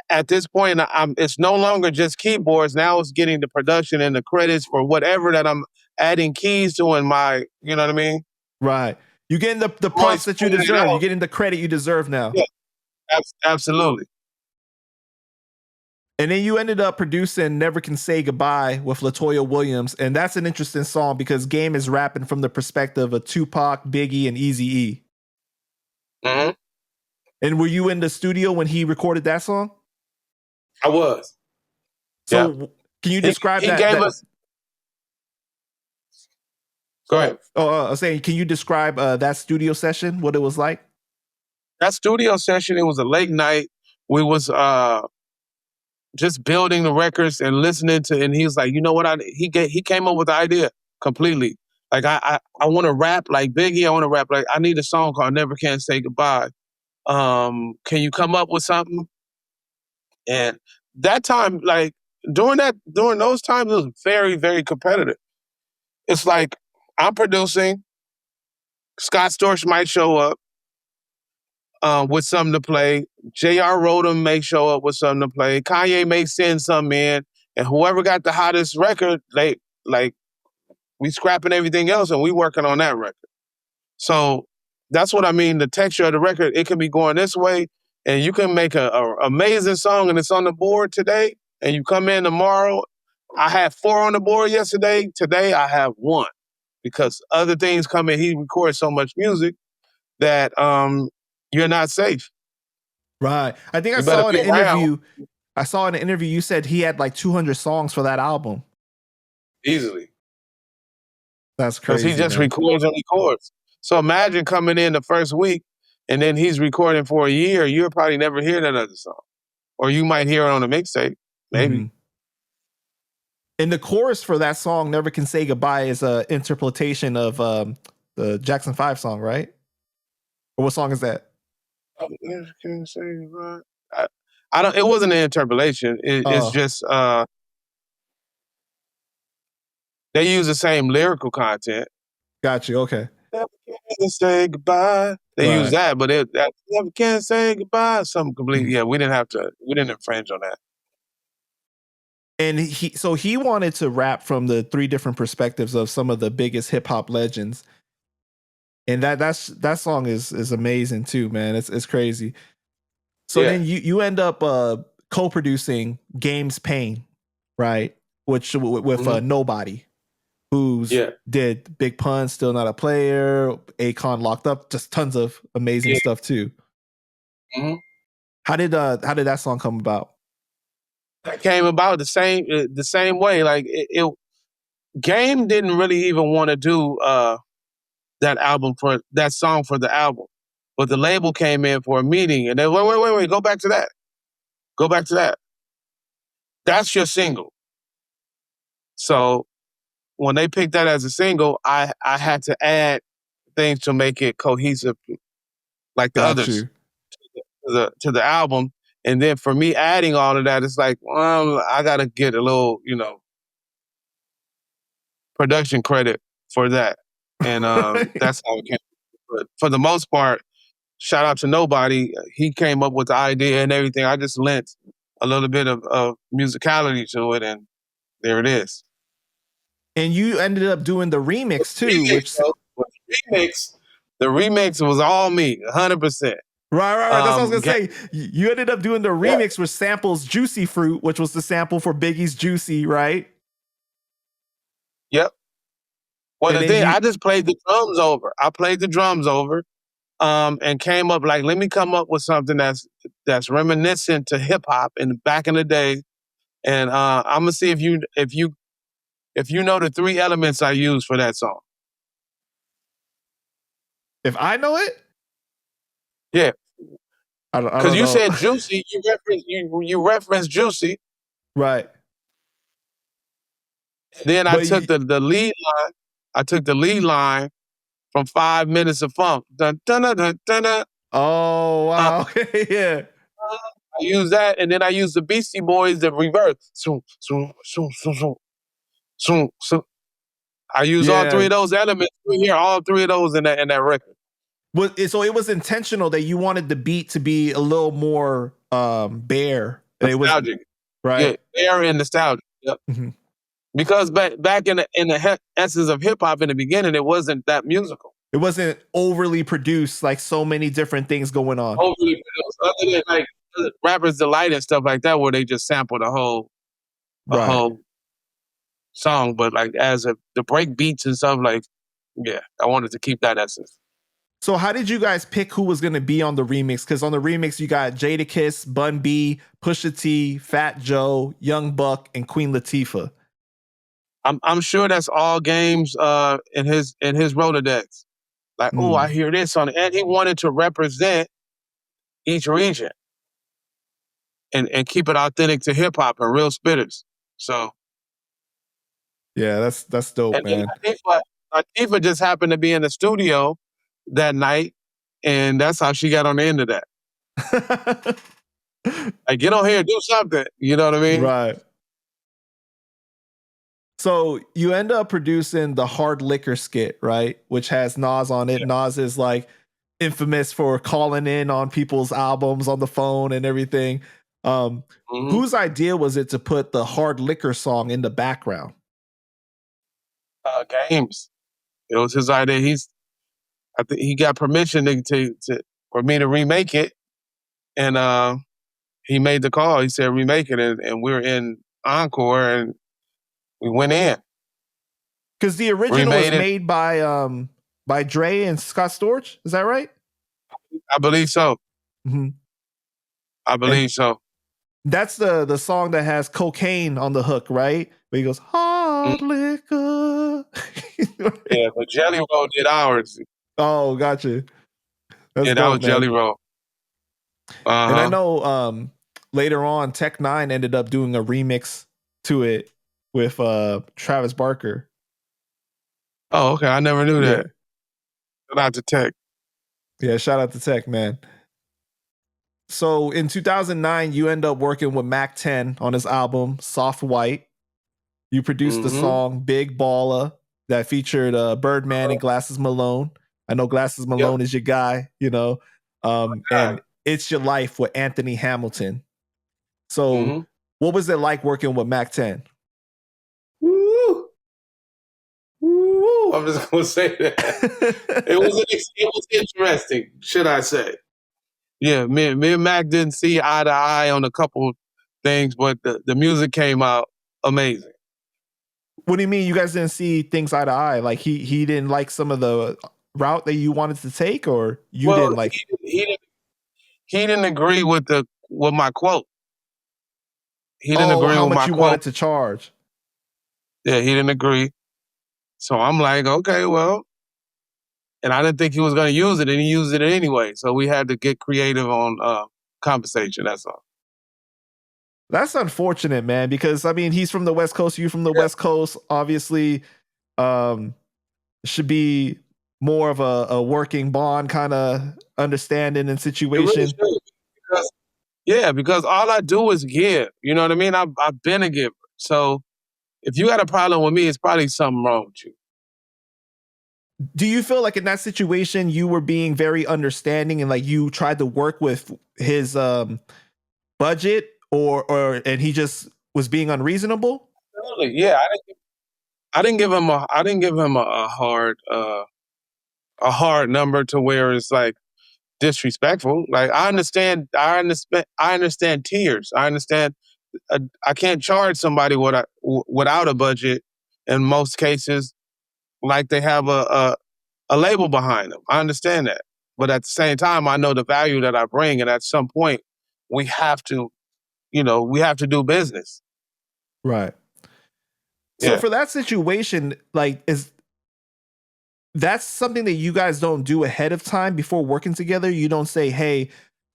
at this point, it's no longer just keyboards. Now it's getting the production and the credits for whatever that I'm adding keys to in my, you know what I mean? Right. You're getting the props that you deserve. You're getting the credit you deserve now. Yeah, absolutely. And then you ended up producing Never Can Say Goodbye with LaToya Williams. And that's an interesting song because Game is rapping from the perspective of Tupac, Biggie, and Eazy-E. Mm-hmm. And were you in the studio when he recorded that song? I was. So can you describe that? He gave us... Go ahead. I was saying, can you describe that studio session, what it was like? That studio session, it was a late night. We was just building the records and listening to, and he was like, you know what? He came up with the idea completely. Like I want to rap like Biggie. I want to rap like I need a song called Never Can Say Goodbye. Can you come up with something? And that time, like during those times, it was very, very competitive. It's like I'm producing, Scott Storch might show up with something to play. J.R. Rodham may show up with something to play. Kanye may send something in, and whoever got the hottest record, we scrapping everything else and we working on that record. So that's what I mean. The texture of the record, it can be going this way, and you can make a amazing song and it's on the board today, and you come in tomorrow. I had 4 on the board yesterday. Today I have 1 because other things come in. He records so much music that you're not safe. Right. I think I You better saw in be an around interview. I saw in an interview you said he had like 200 songs for that album. easily That's because he crazy, just man. records and records. So imagine coming in the first week and then he's recording for a year. You'll probably never hear that other song, or you might hear it on a mixtape, maybe. Mhm. And the chorus for that song, Never Can Say Goodbye, is a interpretation of the Jackson 5 song, right? Or what song is that? Can say right. I don't. It wasn't an interpolation. It's Oh, just they use the same lyrical content. got you. Okay. Never can say goodbye. They use Right. that, but that never can say goodbye. Something completely. Mhm. Yeah, we didn't have to. We didn't infringe on that. And he wanted to rap from the 3 different perspectives of some of the biggest hip hop legends. And that song is amazing too, man. It's crazy. So Yeah. then you end up co-producing Game's Pain, right? Which with Nobody, who's Yeah. did Big Pun, Still Not a Player, Akon, Locked Up, just tons of amazing Yeah. stuff too. Mhm. How did that song come about? That came about the same way. Like Game didn't really even want to do that album for that song for the album, but the label came in for a meeting and they wait, go back to that, go back to that. That's your single. So when they picked that as a single, I had to add things to make it cohesive, like the Got others, you. to the album. And then for me adding all of that, it's like, well, I gotta get a little, production credit for that. And that's how it came. But for the most part, shout out to Nobody. He came up with the idea and everything. I just lent a little bit of musicality to it, and there it is. And you ended up doing the remix too, Remix, which though, the remix was all me, 100%. right. That's what I was gonna Ga- say. You ended up doing the yeah, remix with samples Juicy Fruit, which was the sample for Biggie's Juicy, right? yep. Well, And the then thing, you, I just played the drums over. I played the drums over, and came up like, let me come up with something that's reminiscent to hip hop in back in the day. And I'm gonna see if you know the 3 elements I use for that song. if I know it, Yeah, I because don't you know. said Juicy, you referenced Juicy. Right. Then I But took the lead line. I took the lead line from 5 Minutes of Funk. Dun, dun, dun, dun, dun, dun. oh Uh, wow. Yeah. I use that, and then I use the Beastie Boys, the reverse. Zoom, zoom, zoom, zoom, zoom, zoom, zoom. I use all 3 Yeah. of those elements. You hear all 3 of those in that record. So it was intentional that you wanted the beat to be a little more bare. And it was Nostalgic. Yeah, right. air and nostalgia. Yep. Mhm. Because back in the essence of hip hop in the beginning, it wasn't that musical. It wasn't overly produced like so many different things going on. Overly produced, other than like Rappers Delight and stuff like that, where they just sampled a Right. whole song. But like the break beats and stuff, like yeah, I wanted to keep that essence. So how did you guys pick who was going to be on the remix? Because on the remix you got Jadakiss, Bun B, Pusha T, Fat Joe, Young Buck, and Queen Latifah. I'm sure that's all games in his Rolodex. Like, oh, I hear this on it. And he wanted to represent each region and keep it authentic to hip hop and real spitters. So Yeah, that's dope, and then man. I think what Latifah just happened to be in the studio that night, and that's how she got on the end of that. Like, get on here, do something. You know what I mean? Right. So you end up producing the Hard Liquor skit, right? Which has Nas on it. Yeah. Nas is like infamous for calling in on people's albums on the phone and everything. Whose idea was it to put the Hard Liquor song in the background? Games. It was his idea. I think he got permission to for me to remake it, and he made the call. He said remake it, and we were in Encore, and we went in. Because the original was made by Dre and Scott Storch. Is that right? I believe so. Mm-hmm. I believe so. That's the song that has cocaine on the hook, right? Where he goes, hard liquor. Yeah, but Jelly Roll did ours. Oh, gotcha. That's that was Jelly Roll. And I know later on, N9ne ended up doing a remix to it with Travis Barker. Oh, okay. I never knew that. Shout out to Tech. Yeah, shout out to Tech, man. So in 2009, you end up working with Mack 10 on his album Soft White. You produced the song Big Baller that featured Birdman and Glasses Malone. I know Glasses Malone is your guy, you know. And It's Your Life with Anthony Hamilton. So what was it like working with Mack 10? Woo! Woo! I'm just going to say that. It was interesting, should I say. Yeah, me and Mack didn't see eye to eye on a couple things, but the music came out amazing. What do you mean you guys didn't see things eye to eye? Like he didn't like some of the route that you wanted to take, or you didn't like? He didn't agree with my quote. He didn't agree how with much my you quote. Wanted to charge. Yeah, he didn't agree. So I'm like, okay, well, and I didn't think he was going to use it, and he used it anyway. So we had to get creative on compensation. That's all. That's unfortunate, man, because I mean, he's from the West Coast, you from the West Coast. Obviously, should be more of a working bond kind of understanding and situation. Because all I do is give. You know what I mean? I've been a giver. So if you got a problem with me, it's probably something wrong with you. Do you feel like in that situation you were being very understanding and like you tried to work with his budget, or and he just was being unreasonable? Absolutely, yeah. I didn't give him a hard number to where it's like disrespectful. Like I understand tiers. I understand. I can't charge somebody without a budget in most cases, like they have a label behind them. I understand that, but at the same time, I know the value that I bring, and at some point, we have to do business. Right. So for that situation, like, that's something that you guys don't do ahead of time before working together? You don't say, hey,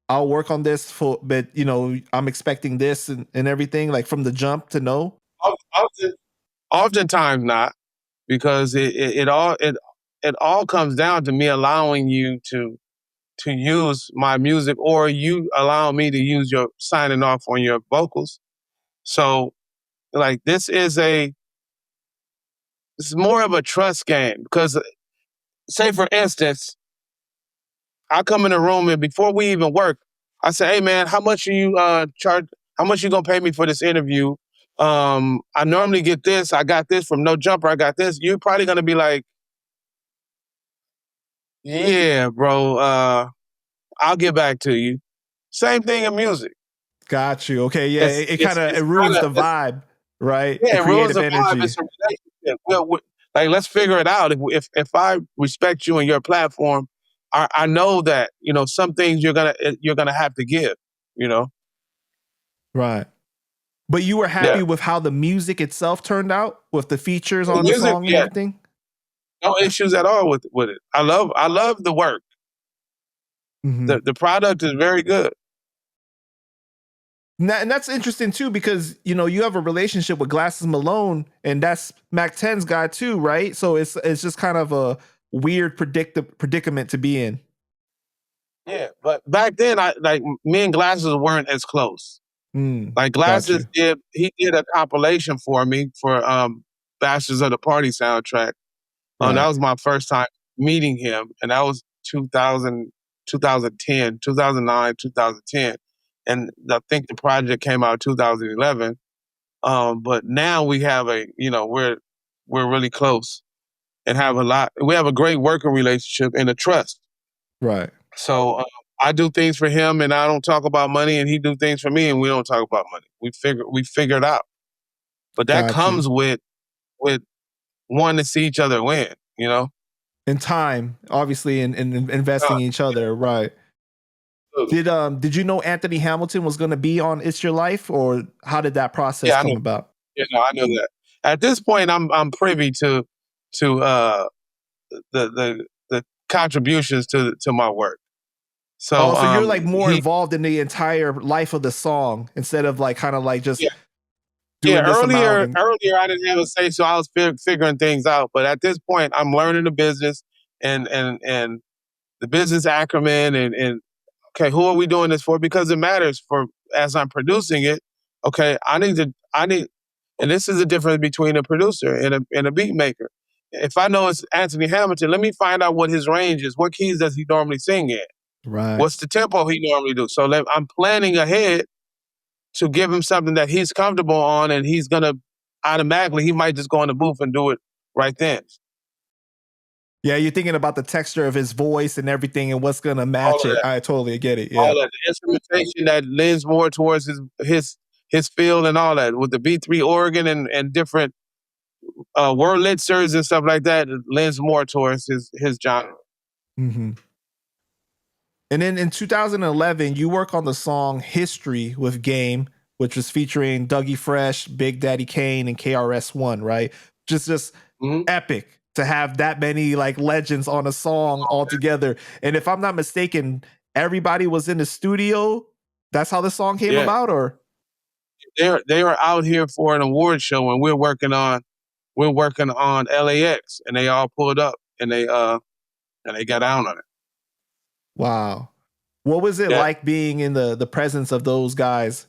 I'll work on this but you know, I'm expecting this and everything, like from the jump to know? Oftentimes not, because it all comes down to me allowing you to use my music, or you allow me to use your signing off on your vocals. So like this is more of a trust game, because say for instance, I come in the room and before we even work, I say, hey man, how much are you charge? How much you gonna pay me for this interview? I normally get this. I got this from No Jumper. I got this. You're probably gonna be like, yeah, bro. I'll get back to you. Same thing in music. Got you. Okay, yeah. It kind of ruins the vibe, right? Yeah, it ruins the vibe. It's a relationship. Like, let's figure it out. If I respect you and your platform, I know that, you know, some things you're gonna have to give, you know. Right. But you were happy with how the music itself turned out, with the features on the song and everything? No issues at all with it. I love the work. The product is very good. And that's interesting too, because you know you have a relationship with Glasses Malone, and that's Mac 10's guy too, right? So it's just kind of a weird predicament to be in. Yeah, but back then, I like me and Glasses weren't as close. Like Got Glasses you. he did a compilation for me for Bastards of the Party soundtrack. That Right. was my first time meeting him, and that was 2000, 2010, 2009, 2010. And I think the project came out in 2011. But now we have we're really close and have a lot. We have a great working relationship and a trust. Right. So I do things for him, and I don't talk about money, and he do things for me, and we don't talk about money. We figure it out. But that Got you. comes with wanting to see each other win. You know. And time, obviously, in investing in each other, right? Did you know Anthony Hamilton was going to be on It's Your Life, or how did that process Yeah, I know. come about? Yeah, no, I know that. At this point, I'm privy to the contributions to my work. Oh, So so you're like more he involved in the entire life of the song instead of like kind of like just yeah yeah doing this amount and earlier I didn't have a say, so I was figuring things out. But at this point, I'm learning the business and the business acumen and okay, who are we doing this for? Because it matters for as I'm producing it. Okay, I need, and this is the difference between a producer and a beat maker. If I know it's Anthony Hamilton, let me find out what his range is. What keys does he normally sing in? right. What's the tempo he normally do? So I'm planning ahead to give him something that he's comfortable on, and he's gonna automatically he might just go in the booth and do it right then. Yeah, you're thinking about the texture of his voice and everything and what's gonna All match of it. that, I totally get it. Yeah. all that the instrumentation that leans more towards his feel and all that with the B3 organ and different Wurlitzers and stuff like that. It lends more towards his genre. hmm And then in 2011, you work on the song "History" with Game, which was featuring Dougie Fresh, Big Daddy Kane, and KRS-One. Right? Just Mm-hmm. epic to have that many like legends on a song all together. And if I'm not mistaken, everybody was in the studio. That's how the song came Yeah, about, or they were out here for an award show, and we're working on LAX, and they all pulled up and they got down on it. wow. What was it Yeah, like being in the presence of those guys?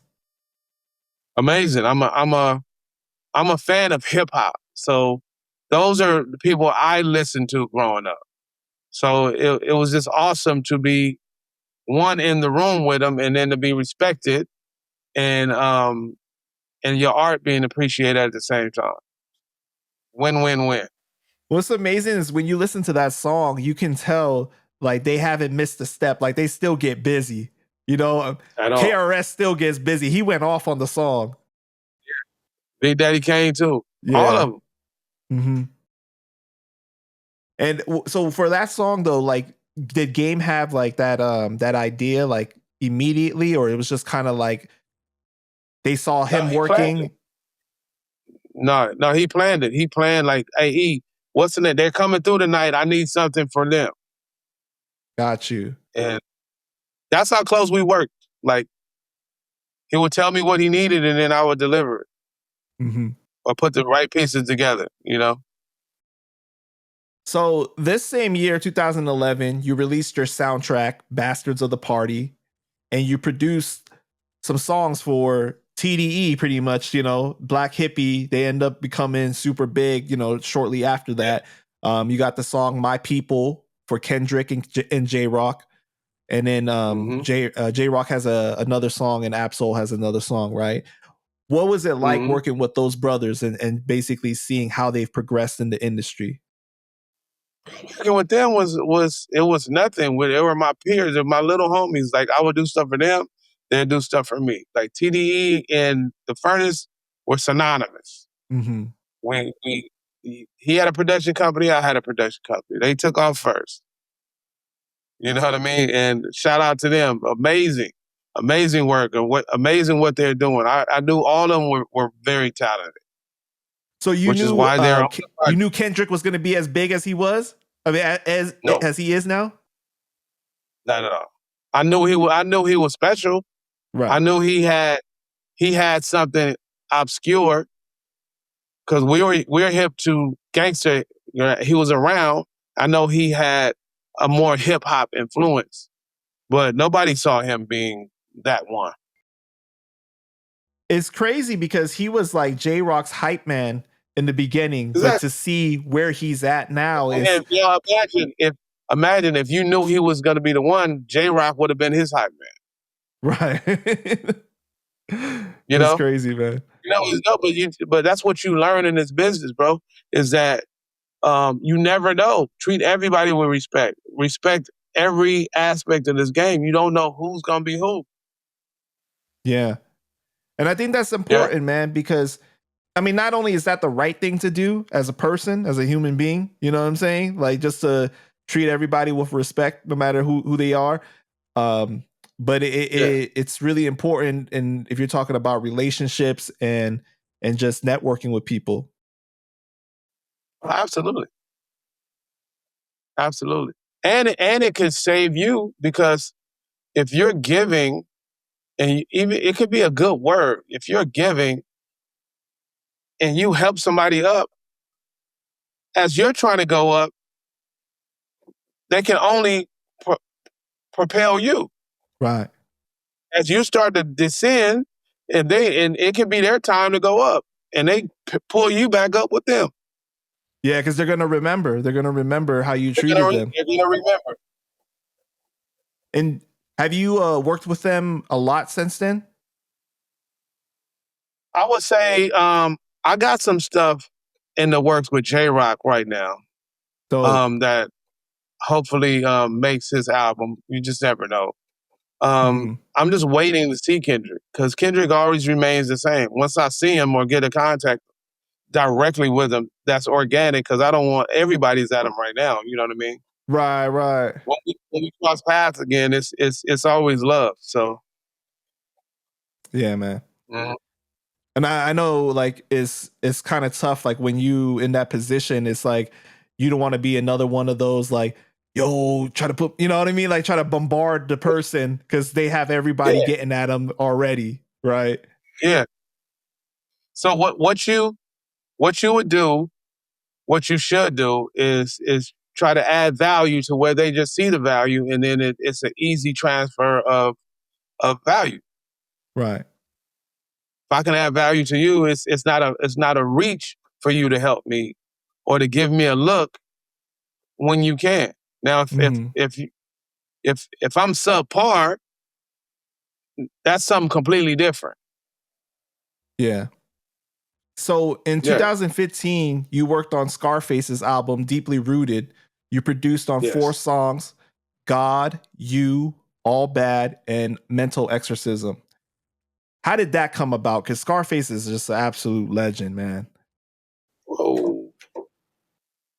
amazing. I'm a fan of hip hop, so those are the people I listened to growing up. So it was just awesome to be one in the room with them, and then to be respected and your art being appreciated at the same time. Win win win. What's amazing is when you listen to that song, you can tell like they haven't missed a step. Like they still get busy. You know, At all. KRS still gets busy. He went off on the song. Big Daddy Kane too. All Yeah. of them. hmm And so for that song though, like, did Game have like that idea like immediately, or it was just kind of like they saw No, him he planned it. working? No, he planned it. He planned like, hey, what's in it? They're coming through tonight. I need something for them. Got you. And that's how close we worked. Like he would tell me what he needed and then I would deliver it hmm or put the right pieces together, you know? So this same year, 2011, you released your soundtrack, Bastards of the Party, and you produced some songs for TDE, pretty much, you know, Black Hippie. They end up becoming super big, you know, shortly after Yeah. that. You got the song My People for Kendrick and J Rock. And then Mm-hmm. J Rock has another song and Absol has another song, right? What was it like Mm-hmm. working with those brothers and basically seeing how they've progressed in the industry? Working with them was nothing. They were my peers and my little homies. Like I would do stuff for them, they'd do stuff for me. Like TDE and the Furnace were synonymous. Mm-hmm. When he had a production company, I had a production company. They took off first. You know what I mean? And shout out to them. Amazing, amazing work and amazing what they're doing. I knew all of them were very talented, So which is why they're on the you project. knew Kendrick was going to be as big as he was. I mean, No, as he is now. not at all. I knew he was special. I Right. knew he had he had something obscure because we're hip to gangster. He was around. I know he had a more hip hop influence, but nobody saw him being that one. It's crazy because he was like J-Rock's hype man in the beginning, but Exactly. to see where he's at now is And imagine if you knew he was going to be the one, J Rock would have been his hype man. right. You It's know, crazy, man. but that's what you learn in this business, bro. Is that you never know. Treat everybody with respect. Respect every aspect of this game. You don't know who's gonna be who. Yeah. And I think that's Yeah, important, man, because I mean, not only is that the right thing to do as a person, as a human being, you know what I'm saying? Like just to treat everybody with respect, no matter who they are. Um, but yeah, it's really important, and if you're talking about relationships and just networking with people. absolutely, absolutely. And it can save you because if you're giving, even it could be a good word. If you're giving and you help somebody up as you're trying to go up, they can only pro- propel you. Right. As you start to descend, and it can be their time to go up, and they pull you back up with them. Yeah, because they're gonna remember. They're gonna remember how you treated them. They're gonna remember. And have you worked with them a lot since then? I would say I got some stuff in the works with J Rock right now. Dope. That hopefully makes his album. You just never know. Mhm. I'm just waiting to see Kendrick because Kendrick always remains the same. Once I see him or get a contact directly with him, that's organic because I don't want everybody's at him right now. You know what I mean? Right, right. When we cross paths again, it's always love. So Yeah, man. mhm. And I know like it's kind of tough. Like when you in that position, it's like you don't want to be another one of those like, yo, try to put, you know what I mean? Like try to bombard the person because they have everybody Yeah, getting at them already. Right. yeah. So what you would do, what you should do is try to add value to where they just see the value, and then it's an easy transfer of value. Right. If I can add value to you, it's not a reach for you to help me or to give me a look when you can. Now, Hmm. if I'm subpar, that's something completely different. Yeah. So in Yeah. 2015, you worked on Scarface's album, Deeply Rooted. You produced on four Yes. songs: God, You, All Bad, and Mental Exorcism. How did that come about? Because Scarface is just an absolute legend, man. Whoa.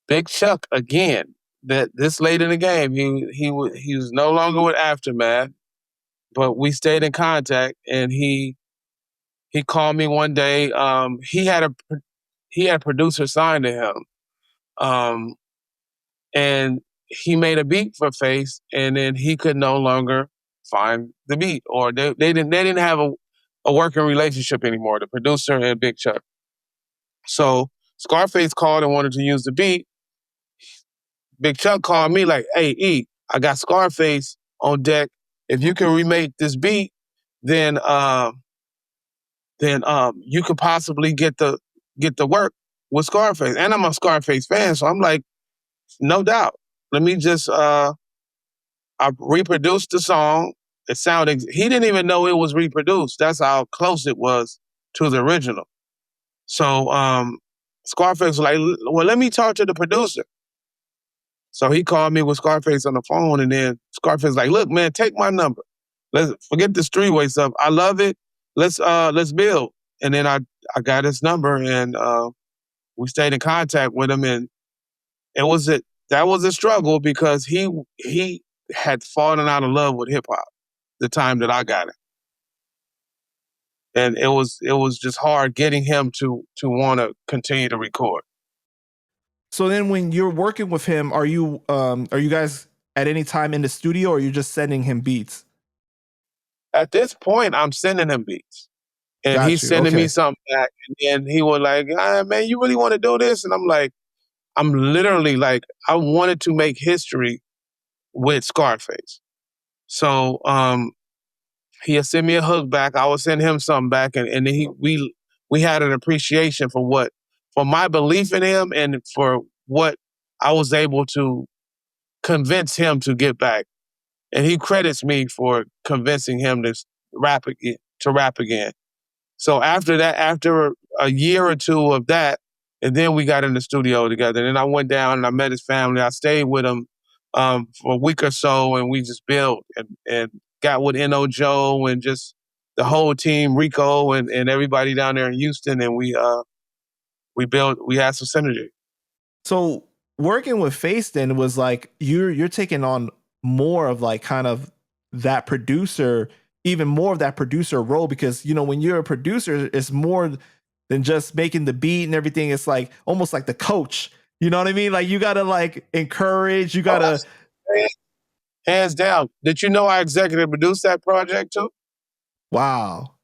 Big Chuck again. That this late in the game, he was no longer with Aftermath, but we stayed in contact, and he called me one day. He had a producer signed to him, um, and he made a beat for Face, and then he could no longer find the beat, or they didn't have a working relationship anymore. The producer and Big Chuck. So Scarface called and wanted to use the beat. Big Chuck called me like, "Hey E, I got Scarface on deck. If you can remake this beat, then you could possibly get the work with Scarface." And I'm a Scarface fan, so I'm like, no doubt. Let me just I reproduced the song. It sounded he didn't even know it was reproduced. That's how close it was to the original. So Scarface was like, well, let me talk to the producer. So he called me with Scarface on the phone, and then Scarface like, look, man, take my number. Let's forget this three-way stuff. I love it. Let's build. And then I got his number, and we stayed in contact with him, and that was a struggle because he had fallen out of love with hip hop the time that I got it. And it was just hard getting him to want to continue to record. So then when you're working with him, are you guys at any time in the studio or are you just sending him beats? At this point, I'm sending him beats. And Got he's you. sending me Okay. something back, and he was like, man, you really want to do this? And I'm like, I'm literally like, I wanted to make history with Scarface. So he'll send me a hook back. I will send him something back, and then we had an appreciation for my belief in him and for what I was able to convince him to get back. And he credits me for convincing him to rap again. So after that, after a year or two of that, and then we got in the studio together. And then I went down and I met his family. I stayed with him for a week or so, and we just built and got with N.O. Joe and just the whole team, Rico and everybody down there in Houston, and we had some synergy. So working with Face then was like you're taking on more of like kind of that producer, even more of that producer role, because you know when you're a producer, it's more than just making the beat and everything. It's like almost like the coach. You know what I mean? Like you gotta like encourage. You Oh, gotta. hands down. Did you know I executive produced that project too? Wow.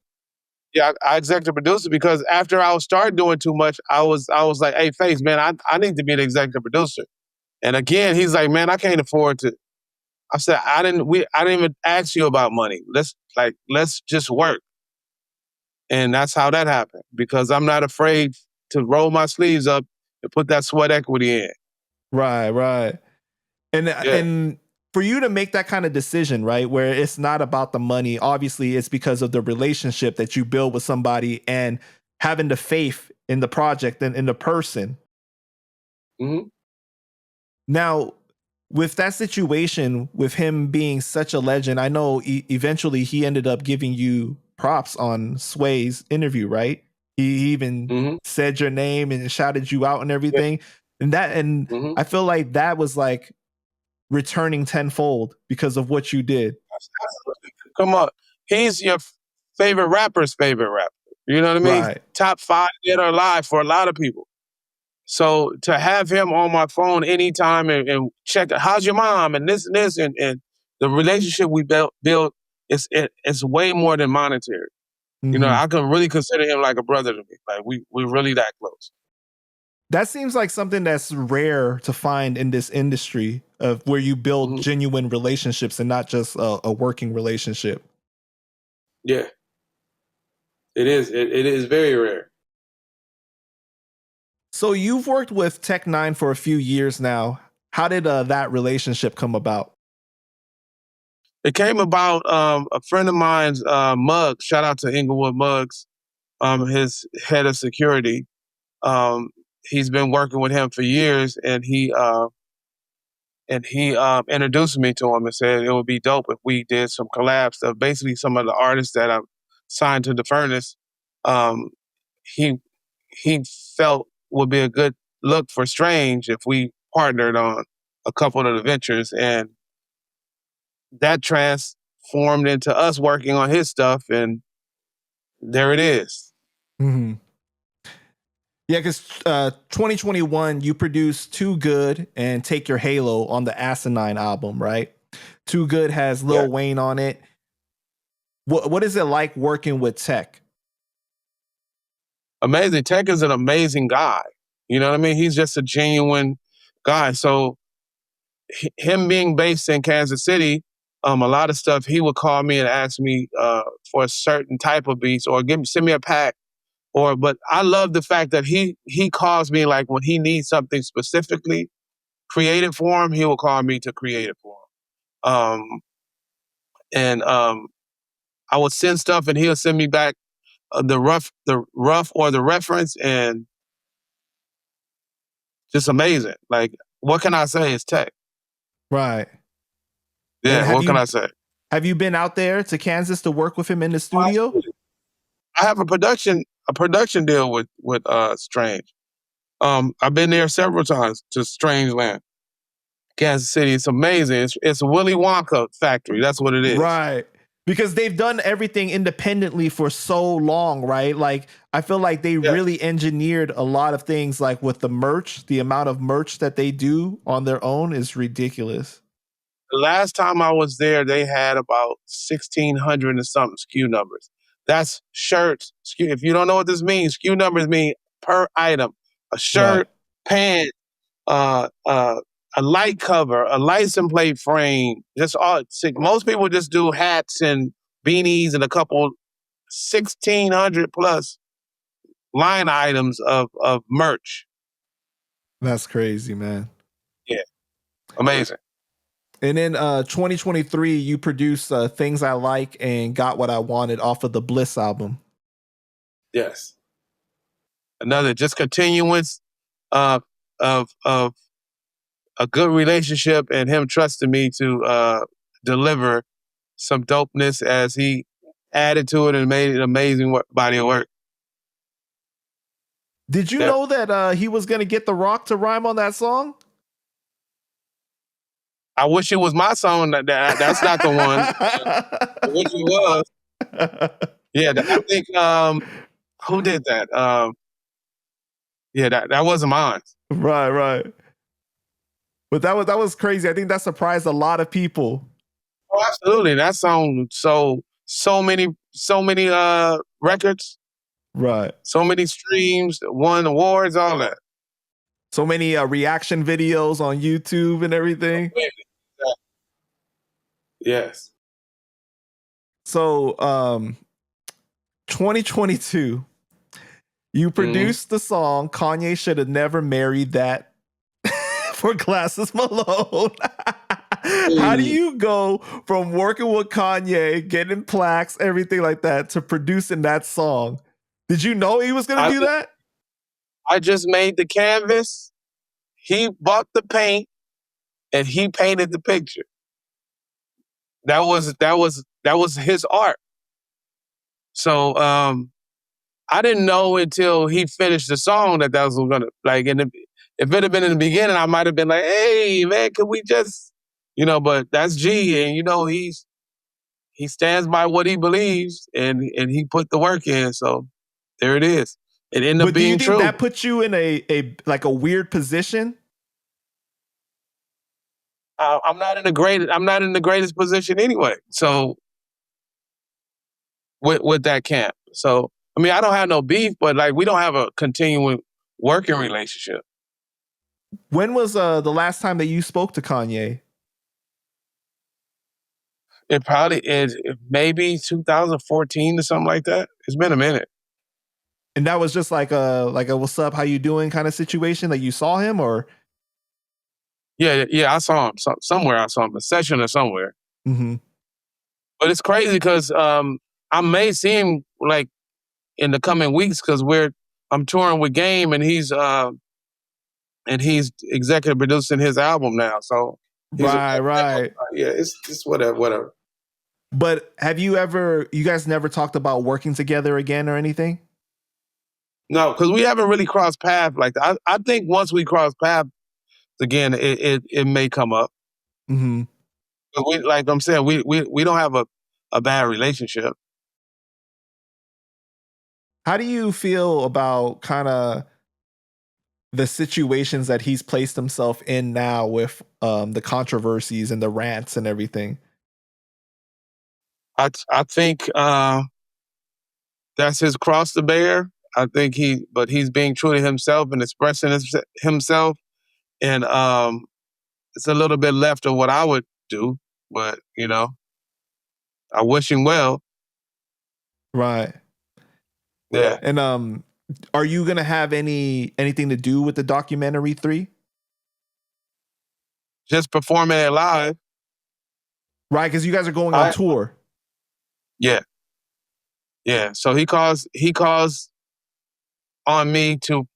Yeah, I executive produced it because after I started doing too much, I was like, hey, Face, man, I need to be the executive producer. And again, he's like, man, I can't afford to. I said, I didn't even ask you about money. Let's just work. And that's how that happened because I'm not afraid to roll my sleeves up and put that sweat equity in. Right. Right. And Yeah. and for you to make that kind of decision, right, where it's not about the money, obviously it's because of the relationship that you build with somebody and having the faith in the project and in the person. Hmm. Now, with that situation, with him being such a legend, I know eventually he ended up giving you props on Sway's interview, right? He even Hmm. said your name and shouted you out and Yeah. everything. And Hmm. I feel like that was like returning tenfold because of what you did. Come on. He's your favorite rapper's favorite rapper. You know what I mean? Right. Top 5 dead or alive for a lot of people. So to have him on my phone anytime and check, how's your mom and this and the relationship we built it's way more than monetary. You know, Hmm. I can really consider him like a brother to me. Like we're really that close. That seems like something that's rare to find in this industry of where you build Hmm. genuine relationships and not just a working relationship. Yeah, it is. It is very rare. So you've worked with N9ne for a few years now. How did that relationship come about? It came about a friend of mine's Muggs. Shout out to Inglewood Muggs, his head of security. Um, he's been working with him for years, and he introduced me to him and said it would be dope if we did some collab stuff. Basically, some of the artists that I've signed to the Furnace, um, he he felt would be a good look for Strange if we partnered on a couple of the ventures, and that transformed into us working on his stuff, and there it is. Mm-hmm. Yeah, because 2021, you produced Too Good and Take Your Halo on the Asinine album, right? Too Good has Yeah, Lil Wayne on it. What is it like working with Tech? amazing. Tech is an amazing guy. You know what I mean? He's just a genuine guy. So him being based in Kansas City, a lot of stuff he would call me and ask me for a certain type of beats or send me a pack. But I love the fact that he calls me like when he needs something specifically created for him, he will call me to create it for him. And I would send stuff and he'll send me back the rough or the reference, and just amazing. Like, what can I say? It's Tech. Right. And Yeah, what can I say? have you been out there to Kansas to work with him in the studio? I have a production deal with Strange. I've been there several times to Strange Land, Kansas City. It's amazing. It's a Willy Wonka factory. That's what it is. Right. Because they've done everything independently for so long, right? Like I feel like they Yeah. really engineered a lot of things like with the merch, the amount of merch that they do on their own is ridiculous. The last time I was there, they had about 1,600 and something SKU numbers. That's shirts. If you don't know what this means, SKU numbers mean per item. A Right. shirt, pants, a light cover, a license plate frame. Just all. Most people just do hats and beanies and a couple 1,600 plus line items of merch. That's crazy, man. Yeah, amazing. And then 2023, you produced Things I Like and Got What I Wanted off of the Bliss album. Yes. Another just continuance of a good relationship and him trusting me to deliver some dopeness as he added to it and made it an amazing body of work. Did you know that he was going to get The Rock to rhyme on that song? I wish it was my song. That's not the one. I wish it was. Yeah, I think who did that? Yeah, that wasn't mine. Right. But that was crazy. I think that surprised a lot of people. Oh, absolutely. That song so many records. Right. So many streams, won awards, all that. So many reaction videos on YouTube and everything. Yes. So 2022, you produced the song Kanye Should Have Never Married That for Glasses Malone. How do you go from working with Kanye, getting plaques, everything like that, to producing that song? Did you know he was going to do that? I just made the canvas. He bought the paint and he painted the picture. That was his art. So I didn't know until he finished the song that was gonna like. And if it had been in the beginning, I might have been like, "Hey, man, could we just, But that's G, and he stands by what he believes, and he put the work in. So there it is. It ended up being true. But do you think that puts you in a weird position? I'm not in the greatest position anyway. So with that camp. So I mean, I don't have no beef, but like we don't have a continuing working relationship. When was the last time that you spoke to Kanye? It probably is maybe 2014 or something like that. It's been a minute. And that was just like a what's up, how you doing kind of situation that you saw him, or? Yeah, I saw him somewhere. I saw him a session or somewhere. Mm-hmm. But it's crazy because I may see him like in the coming weeks because I'm touring with Game and he's executive producing his album now. So right. Yeah, it's whatever. But have you guys never talked about working together again or anything? No, because we haven't really crossed paths like that. I think once we cross paths again, it may come up. Mm-hmm. But like I'm saying, we don't have a bad relationship. How do you feel about kind of the situations that he's placed himself in now with the controversies and the rants and everything? I think that's his cross to bear. I think he's being true to himself and expressing himself. And it's a little bit left of what I would do, but I wish him well. Right. Yeah. And are you gonna have anything to do with the documentary 3? Just performing it live. Right, because you guys are going on tour. Yeah. Yeah. So he calls on me to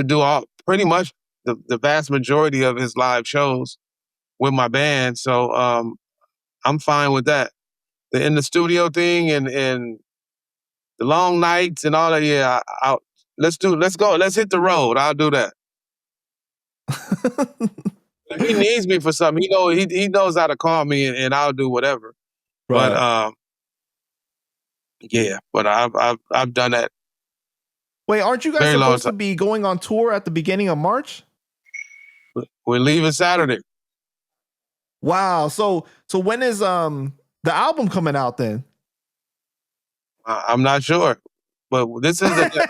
do pretty much the vast majority of his live shows with my band. So I'm fine with that. The in the studio thing and the long nights and all that. Yeah, let's go. Let's hit the road. I'll do that. If he needs me for something, he knows how to call me and I'll do whatever. Right. But yeah, but I've done that. Wait, aren't you guys supposed to be going on tour at the beginning of March? We're leaving Saturday. Wow. So when is the album coming out then? I'm not sure, but this is the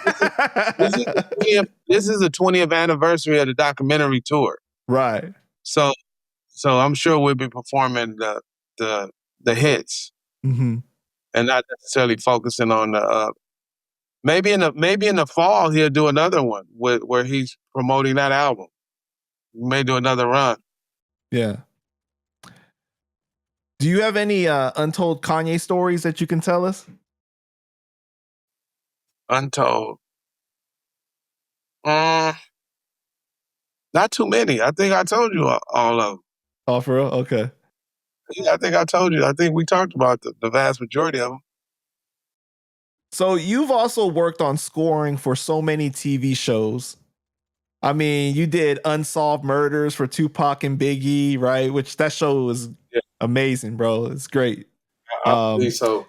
20th anniversary of the documentary tour. Right. So I'm sure we'll be performing the the hits Mm-hmm. and not necessarily focusing on the maybe in the fall he'll do another one where he's promoting that album. We may do another run. Yeah. Do you have any untold Kanye stories that you can tell us? Untold. Mm, not too many. I think I told you all of them. Oh, for real? Okay. Yeah, I think I told you. I think we talked about the vast majority of them. So you've also worked on scoring for so many TV shows. I mean, you did Unsolved Murders for Tupac and Biggie, right? Which that show was Yeah, amazing, bro. It's great. I believe so.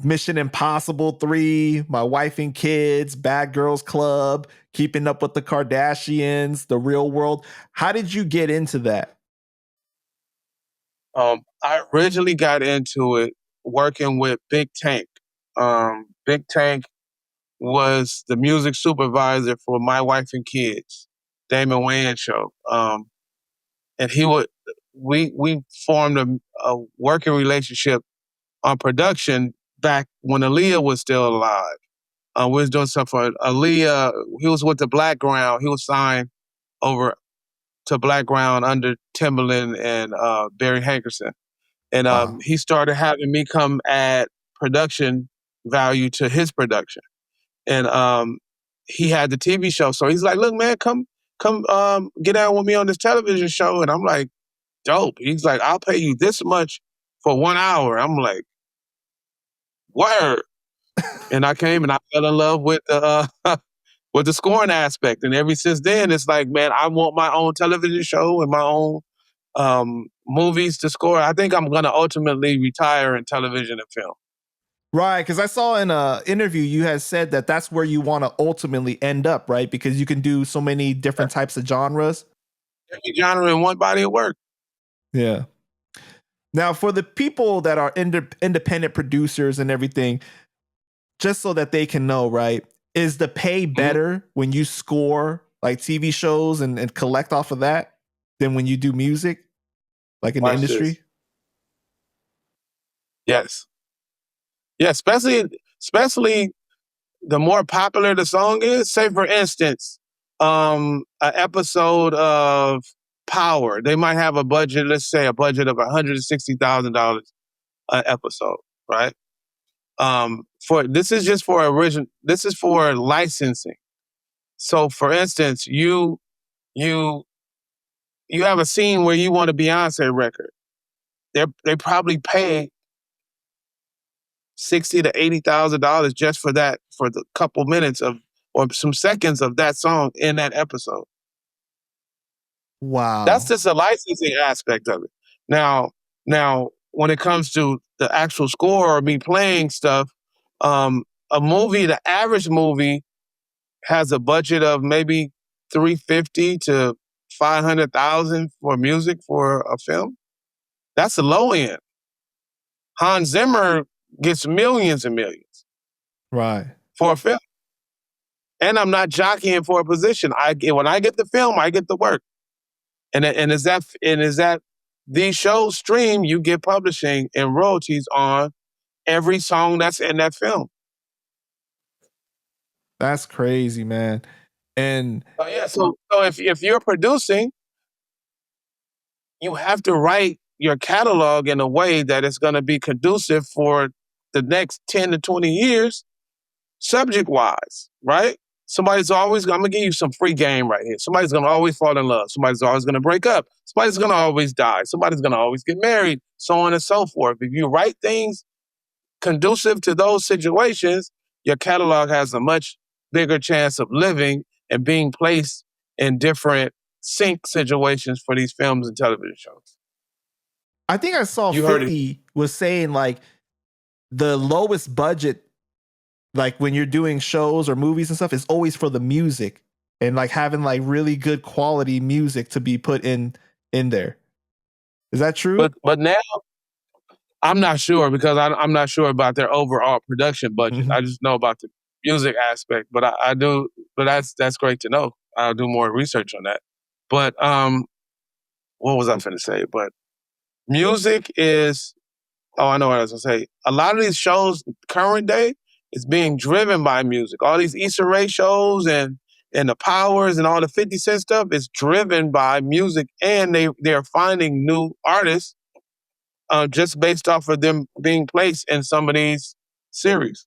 Mission Impossible 3, My Wife and Kids, Bad Girls Club, Keeping Up with the Kardashians, The Real World. How did you get into that? I originally got into it working with Big Tank. Big Tank was the music supervisor for My Wife and Kids, Damon Wayans show. And he would we formed a working relationship on production back when Aaliyah was still alive. We was doing stuff for Aaliyah. He was with the Black Ground. He was signed over to Black Ground under Timbaland and Barry Hankerson. And Wow. he started having me come add production value to his production. And he had the TV show. So he's like, look, man, come get down with me on this television show. And I'm like, dope. He's like, I'll pay you this much for 1 hour. I'm like, word. And I came and I fell in love with the with the scoring aspect. And ever since then, it's like, man, I want my own television show and my own movies to score. I think I'm gonna ultimately retire in television and film. Right, because I saw in an interview you had said that that's where you want to ultimately end up, right? Because you can do so many different types of genres. Every genre in one body of work. Yeah. Now, for the people that are independent producers and everything, just so that they can know, right? Is the pay Mhm. better when you score like TV shows and collect off of that than when you do music, like in the Watch this. industry? Yes. Yeah, especially the more popular the song is. Say for instance, an episode of Power, they might have a budget, let's say a budget of $160,000 an episode, right? For this is just for original. This is for licensing. So, for instance, you you have a scene where you want a Beyonce record. They probably pay $60,000 to $80,000 just for that, for the couple minutes of or some seconds of that song in that episode. That's Wow. just a licensing aspect of it. Now, when it comes to the actual score or me playing stuff, a movie, the average movie has a budget of maybe 350 to 500,000 for music for a film. That's the low end. Hans Zimmer gets millions and millions Right. for a film. And I'm not jockeying for a position. When I get the film, I get the work. And is that these shows stream, you get publishing and royalties on every song that's in that film. That's crazy, man. And Oh yeah. So if you're producing, you have to write your catalog in a way that it's going to be conducive for the next 10 to 20 years, subject wise, right? I'm gonna give you some free game right here. Somebody's gonna always fall in love. Somebody's always gonna break up. Somebody's gonna always die. Somebody's gonna always get married, so on and so forth. If you write things conducive to those situations, your catalog has a much bigger chance of living and being placed in different sync situations for these films and television shows. I think I saw You heard it. 50 was saying like the lowest budget, like when you're doing shows or movies and stuff, is always for the music and like having like really good quality music to be put in there. Is that true? But now I'm not sure because I'm not sure about their overall production budget. Mhm. I just know about the music aspect, but I do. But that's great to know. I'll do more research on that. But what was I finna say? But music is. Oh, I know what I was gonna say. A lot of these shows, current day, is being driven by music. All these Issa Rae shows and the Powers and all the 50 Cent stuff is driven by music, and they're finding new artists just based off of them being placed in some of these series.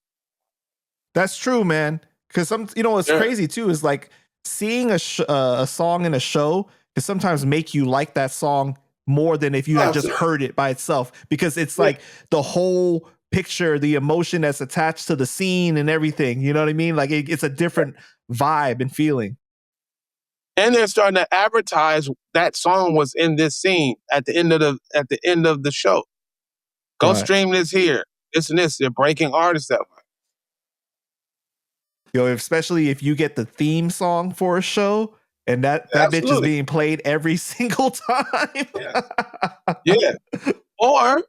That's true, man. Because what's Yeah. crazy too is like seeing a song in a show can sometimes make you like that song more than if you had just heard it by itself. Because it's like the whole picture, the emotion that's attached to the scene and everything. You know what I mean? Like it's a different vibe and feeling. And they're starting to advertise that song was in this scene at the end of the show. Go Right. stream this here. This and this. They're breaking artists that way. Especially if you get the theme song for a show and that bitch is being played every single time. Yeah. Or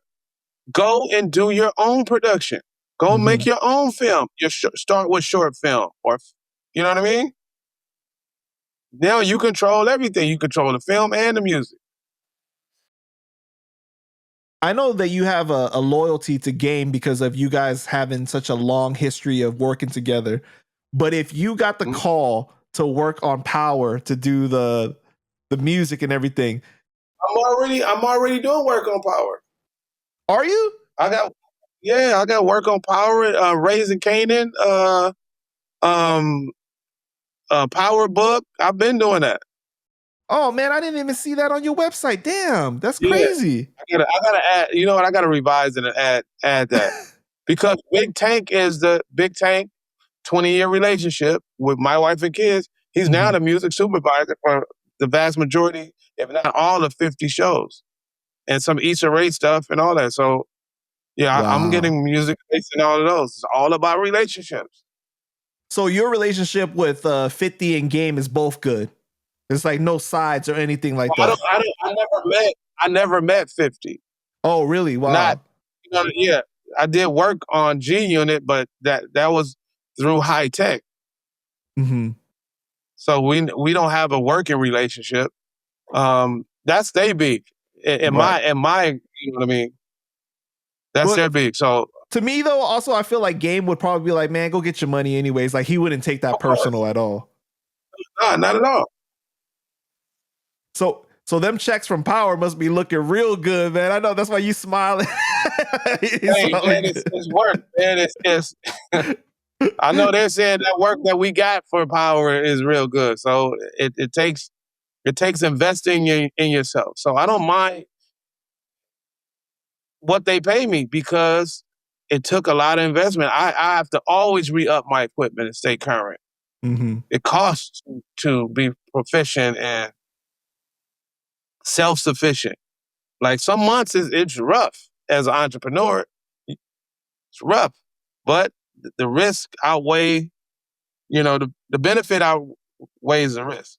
go and do your own production. Go make your own film. Start with short film, or you know what I mean? Now you control everything. You control the film and the music. I know that you have a loyalty to Game because of you guys having such a long history of working together. But if you got the call to work on Power to do the music and everything, I'm already doing work on Power. Are you? I got work on Power, Raising Canaan, Power Book. I've been doing that. Oh man, I didn't even see that on your website. Damn, that's Yeah. crazy. I gotta add. You know what? I gotta revise it and add that because Big Tank 20-year relationship with my wife and kids. He's now the music supervisor for the vast majority, if not all, of 50 shows and some Issa Rae stuff and all that. So yeah, I'm getting music based in all of those. It's all about relationships. So your relationship with 50 and Game is both good. There's like no sides or anything like that. I never met 50. Oh, really? Wow. Yeah. I did work on G Unit, but that was through High Tech. So we don't have a working relationship. That's their beef. In my, you know what I mean? That's their beef. So to me though, also I feel like Game would probably be like, man, go get your money anyways. Like he wouldn't take that personal at all. No, not at all. So them checks from Power must be looking real good, man. I know that's why you smiling. Hey, man, it's work, man. It's I know they're saying that work that we got for Power is real good. So it takes investing in yourself. So I don't mind what they pay me because it took a lot of investment. I have to always re-up my equipment and stay current. It costs to be proficient and self-sufficient. Like some months it's rough as an entrepreneur. It's rough, but the risk outweigh, the benefit outweighs the risk.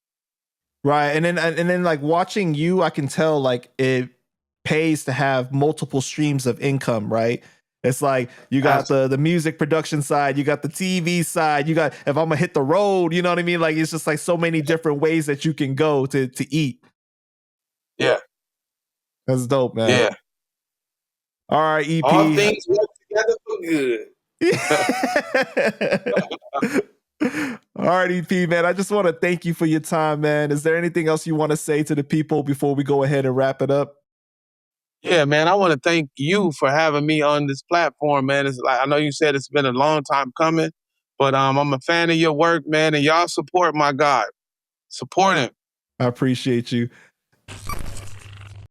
Right. And then like watching you, I can tell like it pays to have multiple streams of income, right? It's like you got the music production side, you got the TV side, you got if I'm gonna hit the road, you know what I mean? Like it's just like so many different ways that you can go to eat. Yeah. That's dope, man. Yeah. All right, EP. All things work together for good. All right, EP, man. I just want to thank you for your time, man. Is there anything else you want to say to the people before we go ahead and wrap it up? Yeah, man. I want to thank you for having me on this platform, man. It's like I know you said it's been a long time coming, but I'm a fan of your work, man, and y'all support my guy. Support him. I appreciate you.